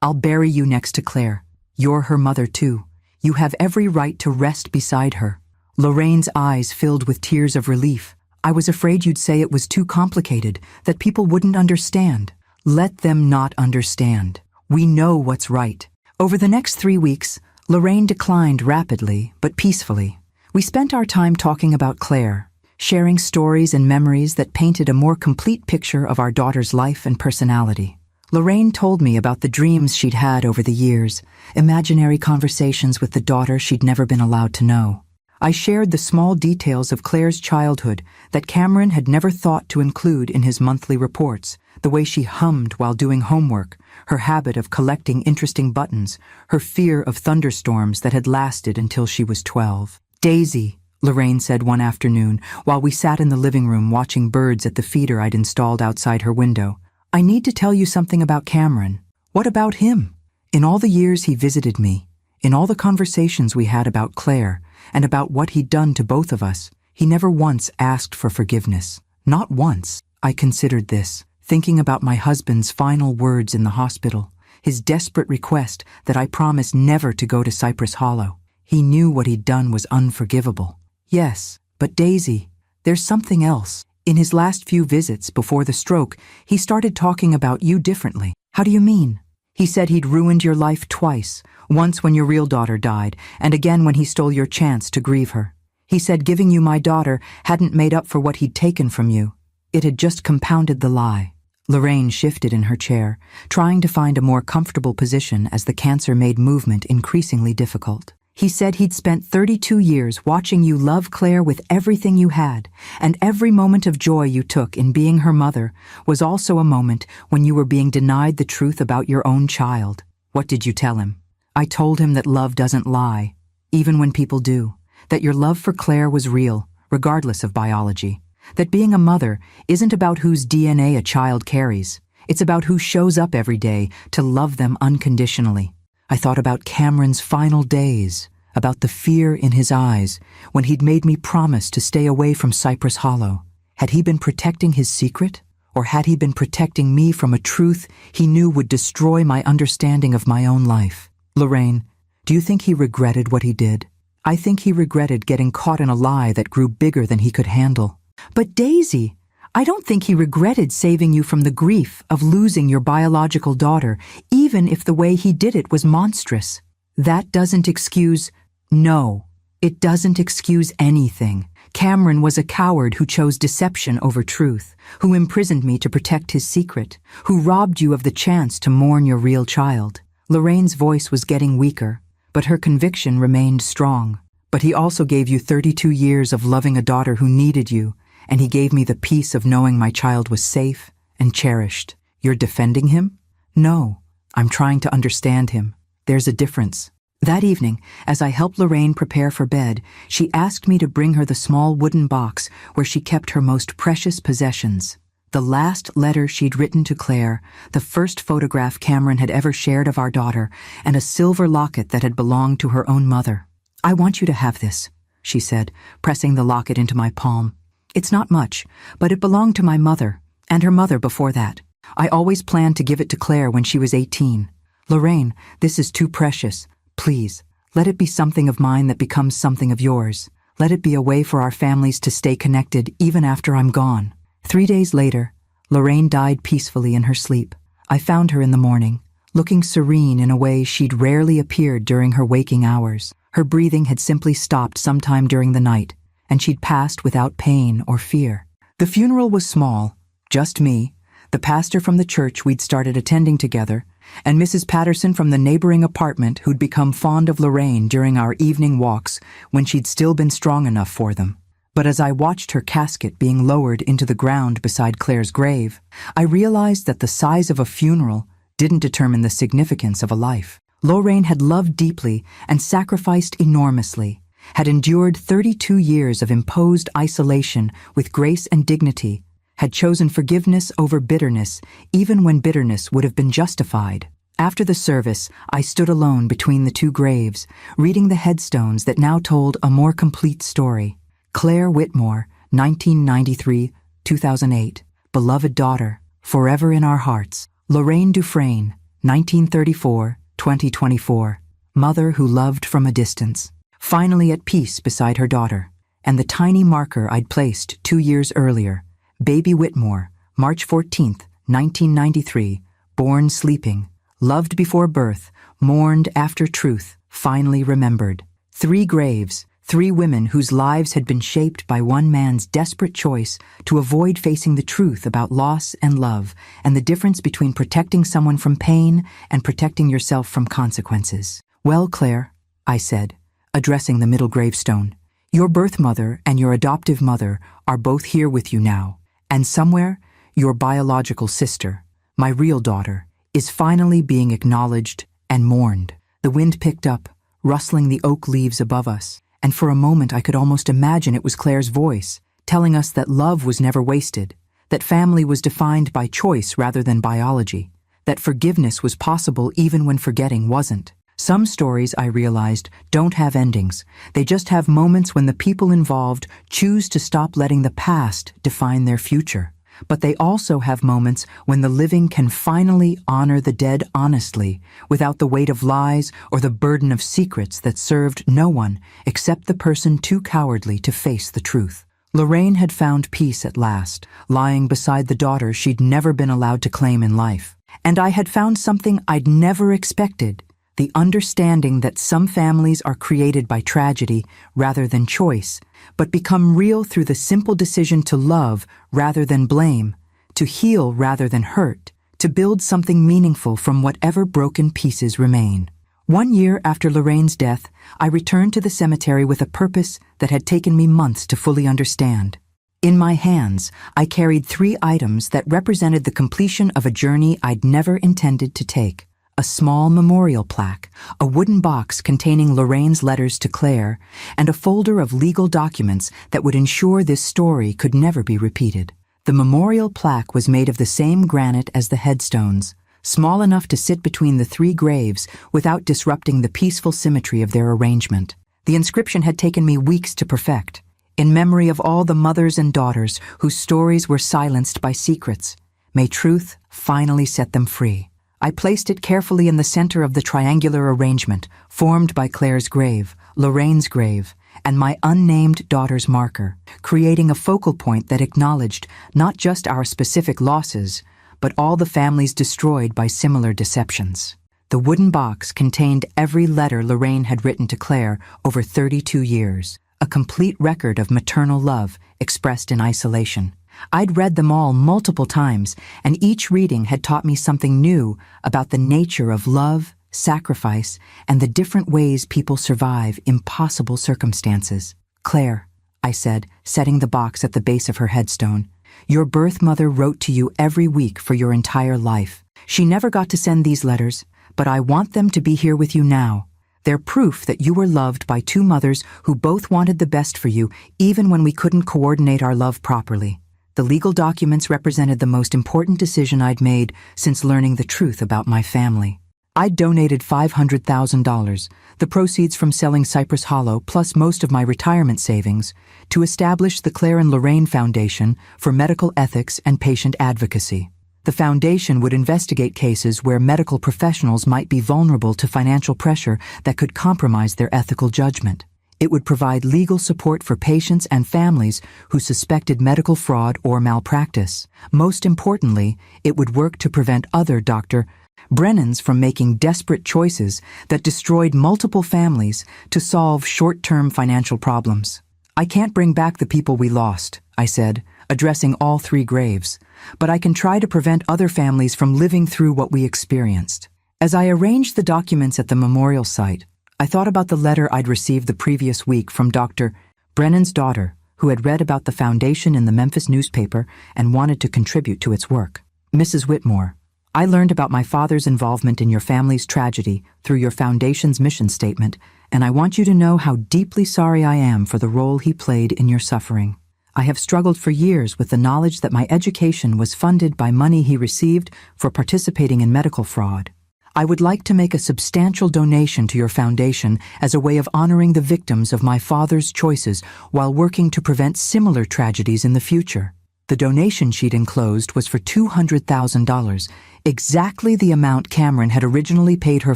I'll bury you next to Claire. You're her mother too. You have every right to rest beside her." Lorraine's eyes filled with tears of relief. "I was afraid you'd say it was too complicated, that people wouldn't understand." Let them not understand. We know what's right. Over the next 3 weeks, Lorraine declined rapidly but peacefully. We spent our time talking about Claire, sharing stories and memories that painted a more complete picture of our daughter's life and personality. Lorraine told me about the dreams she'd had over the years, imaginary conversations with the daughter she'd never been allowed to know. I shared the small details of Claire's childhood that Cameron had never thought to include in his monthly reports, the way she hummed while doing homework, her habit of collecting interesting buttons, her fear of thunderstorms that had lasted until she was 12. "Daisy," Lorraine said one afternoon while we sat in the living room watching birds at the feeder I'd installed outside her window, "I need to tell you something about Cameron." "What about him?" "In all the years he visited me, in all the conversations we had about Claire, and about what he'd done to both of us, he never once asked for forgiveness. Not once." I considered this, thinking about my husband's final words in the hospital, his desperate request that I promise never to go to Cypress Hollow. He knew what he'd done was unforgivable. "Yes, but Daisy, there's something else. In his last few visits before the stroke, he started talking about you differently." "How do you mean?" "He said he'd ruined your life twice, once when your real daughter died, and again when he stole your chance to grieve her. He said giving you my daughter hadn't made up for what he'd taken from you. It had just compounded the lie." Lorraine shifted in her chair, trying to find a more comfortable position as the cancer made movement increasingly difficult. "He said he'd spent 32 years watching you love Claire with everything you had, and every moment of joy you took in being her mother was also a moment when you were being denied the truth about your own child." "What did you tell him?" "I told him that love doesn't lie, even when people do, that your love for Claire was real, regardless of biology, that being a mother isn't about whose DNA a child carries, it's about who shows up every day to love them unconditionally." I thought about Cameron's final days, about the fear in his eyes when he'd made me promise to stay away from Cypress Hollow. Had he been protecting his secret, or had he been protecting me from a truth he knew would destroy my understanding of my own life? "Lorraine, do you think he regretted what he did?" "I think he regretted getting caught in a lie that grew bigger than he could handle." "But Daisy, I don't think he regretted saving you from the grief of losing your biological daughter, even if the way he did it was monstrous." "That doesn't excuse—" "No, it doesn't excuse anything. Cameron was a coward who chose deception over truth, who imprisoned me to protect his secret, who robbed you of the chance to mourn your real child." Lorraine's voice was getting weaker, but her conviction remained strong. "But he also gave you 32 years of loving a daughter who needed you, and he gave me the peace of knowing my child was safe and cherished." "You're defending him?" "No, I'm trying to understand him. There's a difference." That evening, as I helped Lorraine prepare for bed, she asked me to bring her the small wooden box where she kept her most precious possessions. The last letter she'd written to Claire, the first photograph Cameron had ever shared of our daughter, and a silver locket that had belonged to her own mother. "I want you to have this," she said, pressing the locket into my palm. "It's not much, but it belonged to my mother, and her mother before that. I always planned to give it to Claire when she was 18. Lorraine, this is too precious. Please, let it be something of mine that becomes something of yours. Let it be a way for our families to stay connected even after I'm gone." 3 days later, Lorraine died peacefully in her sleep. I found her in the morning, looking serene in a way she'd rarely appeared during her waking hours. Her breathing had simply stopped sometime during the night, and she'd passed without pain or fear. The funeral was small, just me, the pastor from the church we'd started attending together, and Mrs. Patterson from the neighboring apartment who'd become fond of Lorraine during our evening walks when she'd still been strong enough for them. But as I watched her casket being lowered into the ground beside Claire's grave, I realized that the size of a funeral didn't determine the significance of a life. Lorraine had loved deeply and sacrificed enormously, had endured 32 years of imposed isolation with grace and dignity, had chosen forgiveness over bitterness, even when bitterness would have been justified. After the service, I stood alone between the two graves, reading the headstones that now told a more complete story. Claire Whitmore, 1993-2008, beloved daughter, forever in our hearts. Lorraine Dufresne, 1934-2024, mother who loved from a distance, finally at peace beside her daughter, and the tiny marker I'd placed 2 years earlier, baby Whitmore, March 14th, 1993, born sleeping, loved before birth, mourned after truth, finally remembered. 3 graves, 3 women whose lives had been shaped by one man's desperate choice to avoid facing the truth about loss and love and the difference between protecting someone from pain and protecting yourself from consequences. Well, Claire, I said, addressing the middle gravestone, your birth mother and your adoptive mother are both here with you now, and somewhere, your biological sister, my real daughter, is finally being acknowledged and mourned. The wind picked up, rustling the oak leaves above us, and for a moment I could almost imagine it was Claire's voice, telling us that love was never wasted, that family was defined by choice rather than biology, that forgiveness was possible even when forgetting wasn't. Some stories, I realized, don't have endings. They just have moments when the people involved choose to stop letting the past define their future. But they also have moments when the living can finally honor the dead honestly, without the weight of lies or the burden of secrets that served no one except the person too cowardly to face the truth. Lorraine had found peace at last, lying beside the daughter she'd never been allowed to claim in life. And I had found something I'd never expected, the understanding that some families are created by tragedy rather than choice, but become real through the simple decision to love rather than blame, to heal rather than hurt, to build something meaningful from whatever broken pieces remain. 1 year after Lorraine's death, I returned to the cemetery with a purpose that had taken me months to fully understand. In my hands, I carried 3 items that represented the completion of a journey I'd never intended to take. A small memorial plaque, a wooden box containing Lorraine's letters to Claire, and a folder of legal documents that would ensure this story could never be repeated. The memorial plaque was made of the same granite as the headstones, small enough to sit between the 3 graves without disrupting the peaceful symmetry of their arrangement. The inscription had taken me weeks to perfect, in memory of all the mothers and daughters whose stories were silenced by secrets. May truth finally set them free. I placed it carefully in the center of the triangular arrangement formed by Claire's grave, Lorraine's grave, and my unnamed daughter's marker, creating a focal point that acknowledged not just our specific losses, but all the families destroyed by similar deceptions. The wooden box contained every letter Lorraine had written to Claire over 32 years, a complete record of maternal love expressed in isolation. I'd read them all multiple times, and each reading had taught me something new about the nature of love, sacrifice, and the different ways people survive impossible circumstances. Claire, I said, setting the box at the base of her headstone, your birth mother wrote to you every week for your entire life. She never got to send these letters, but I want them to be here with you now. They're proof that you were loved by 2 mothers who both wanted the best for you, even when we couldn't coordinate our love properly. The legal documents represented the most important decision I'd made since learning the truth about my family. I'd donated $500,000, the proceeds from selling Cypress Hollow plus most of my retirement savings, to establish the Claire and Lorraine Foundation for Medical Ethics and Patient Advocacy. The foundation would investigate cases where medical professionals might be vulnerable to financial pressure that could compromise their ethical judgment. It would provide legal support for patients and families who suspected medical fraud or malpractice. Most importantly, it would work to prevent other Dr. Brennans from making desperate choices that destroyed multiple families to solve short-term financial problems. I can't bring back the people we lost, I said, addressing all 3 graves, but I can try to prevent other families from living through what we experienced. As I arranged the documents at the memorial site, I thought about the letter I'd received the previous week from Dr. Brennan's daughter, who had read about the foundation in the Memphis newspaper and wanted to contribute to its work. Mrs. Whitmore, I learned about my father's involvement in your family's tragedy through your foundation's mission statement, and I want you to know how deeply sorry I am for the role he played in your suffering. I have struggled for years with the knowledge that my education was funded by money he received for participating in medical fraud. I would like to make a substantial donation to your foundation as a way of honoring the victims of my father's choices while working to prevent similar tragedies in the future. The donation sheet enclosed was for $200,000, exactly the amount Cameron had originally paid her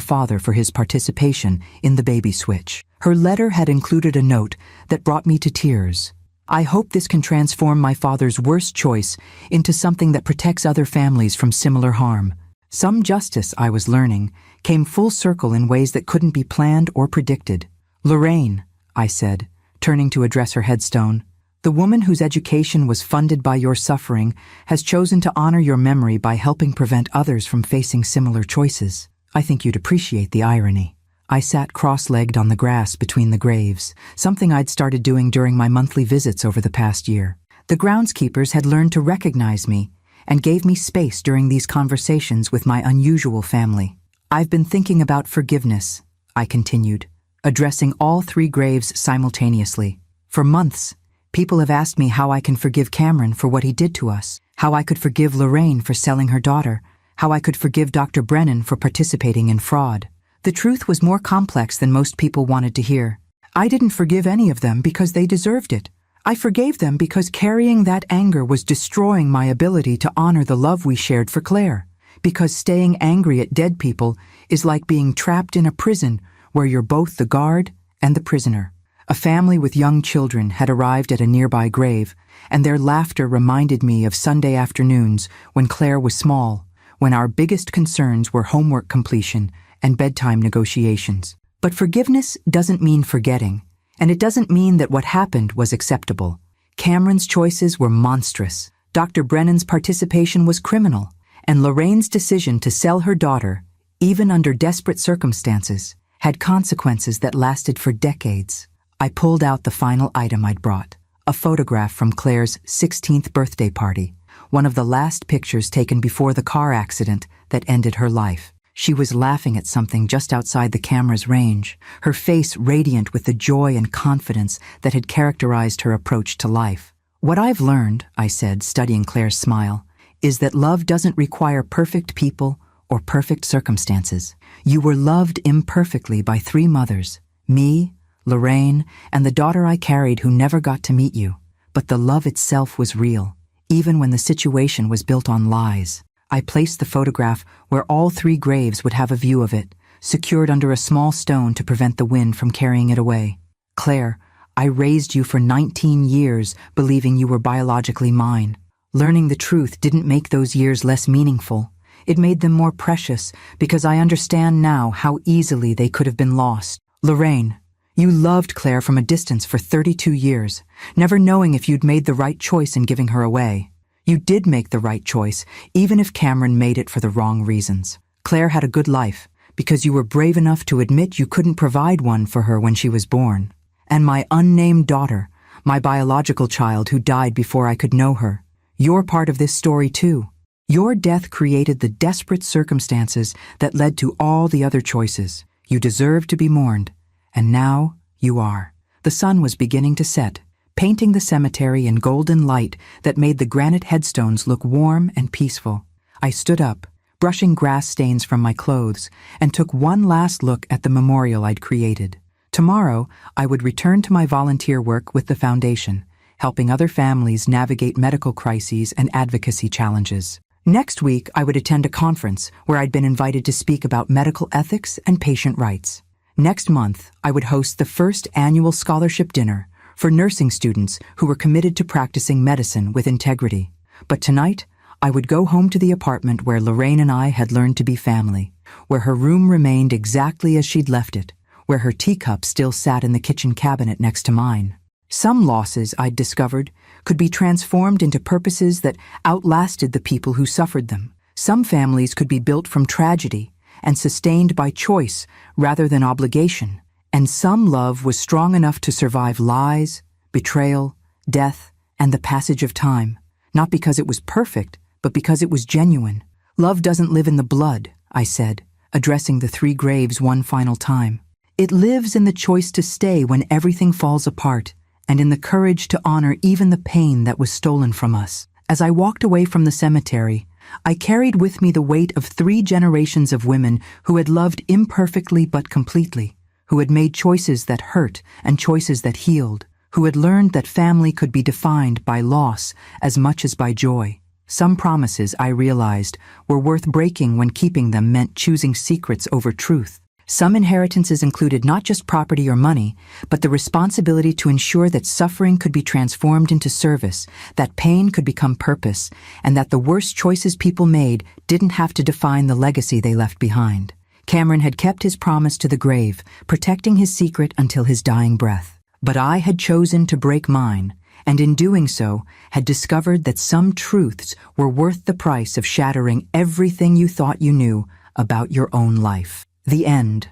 father for his participation in the baby switch. Her letter had included a note that brought me to tears. I hope this can transform my father's worst choice into something that protects other families from similar harm. Some justice, I was learning, came full circle in ways that couldn't be planned or predicted. Lorraine, I said, turning to address her headstone, the woman whose education was funded by your suffering has chosen to honor your memory by helping prevent others from facing similar choices. I think you'd appreciate the irony. I sat cross-legged on the grass between the graves, something I'd started doing during my monthly visits over the past year. The groundskeepers had learned to recognize me and gave me space during these conversations with my unusual family. I've been thinking about forgiveness, I continued, addressing all 3 graves simultaneously. For months, people have asked me how I can forgive Cameron for what he did to us, how I could forgive Lorraine for selling her daughter, how I could forgive Dr. Brennan for participating in fraud. The truth was more complex than most people wanted to hear. I didn't forgive any of them because they deserved it. I forgave them because carrying that anger was destroying my ability to honor the love we shared for Claire. Because staying angry at dead people is like being trapped in a prison where you're both the guard and the prisoner. A family with young children had arrived at a nearby grave, and their laughter reminded me of Sunday afternoons when Claire was small, when our biggest concerns were homework completion and bedtime negotiations. But forgiveness doesn't mean forgetting, and it doesn't mean that what happened was acceptable. Cameron's choices were monstrous. Dr. Brennan's participation was criminal, and Lorraine's decision to sell her daughter, even under desperate circumstances, had consequences that lasted for decades. I pulled out the final item I'd brought, a photograph from Claire's 16th birthday party, one of the last pictures taken before the car accident that ended her life. She was laughing at something just outside the camera's range, her face radiant with the joy and confidence that had characterized her approach to life. What I've learned, I said, studying Claire's smile, is that love doesn't require perfect people or perfect circumstances. You were loved imperfectly by 3 mothers, me, Lorraine, and the daughter I carried who never got to meet you. But the love itself was real, even when the situation was built on lies. I placed the photograph where all 3 graves would have a view of it, secured under a small stone to prevent the wind from carrying it away. Claire, I raised you for 19 years believing you were biologically mine. Learning the truth didn't make those years less meaningful. It made them more precious because I understand now how easily they could have been lost. Lorraine, you loved Claire from a distance for 32 years, never knowing if you'd made the right choice in giving her away. You did make the right choice, even if Cameron made it for the wrong reasons. Claire had a good life because you were brave enough to admit you couldn't provide one for her when she was born. And my unnamed daughter, my biological child who died before I could know her, you're part of this story too. Your death created the desperate circumstances that led to all the other choices. You deserved to be mourned, and now you are. The sun was beginning to set, painting the cemetery in golden light that made the granite headstones look warm and peaceful. I stood up, brushing grass stains from my clothes, and took one last look at the memorial I'd created. Tomorrow, I would return to my volunteer work with the foundation, helping other families navigate medical crises and advocacy challenges. Next week, I would attend a conference where I'd been invited to speak about medical ethics and patient rights. Next month, I would host the first annual scholarship dinner for nursing students who were committed to practicing medicine with integrity. But tonight, I would go home to the apartment where Lorraine and I had learned to be family, where her room remained exactly as she'd left it, where her teacup still sat in the kitchen cabinet next to mine. Some losses, I'd discovered, could be transformed into purposes that outlasted the people who suffered them. Some families could be built from tragedy and sustained by choice rather than obligation. And some love was strong enough to survive lies, betrayal, death, and the passage of time, not because it was perfect, but because it was genuine. Love doesn't live in the blood, I said, addressing the 3 graves one final time. It lives in the choice to stay when everything falls apart, and in the courage to honor even the pain that was stolen from us. As I walked away from the cemetery, I carried with me the weight of 3 generations of women who had loved imperfectly but completely, who had made choices that hurt and choices that healed, who had learned that family could be defined by loss as much as by joy. Some promises, I realized, were worth breaking when keeping them meant choosing secrets over truth. Some inheritances included not just property or money, but the responsibility to ensure that suffering could be transformed into service, that pain could become purpose, and that the worst choices people made didn't have to define the legacy they left behind. Cameron had kept his promise to the grave, protecting his secret until his dying breath. But I had chosen to break mine, and in doing so, had discovered that some truths were worth the price of shattering everything you thought you knew about your own life. The end.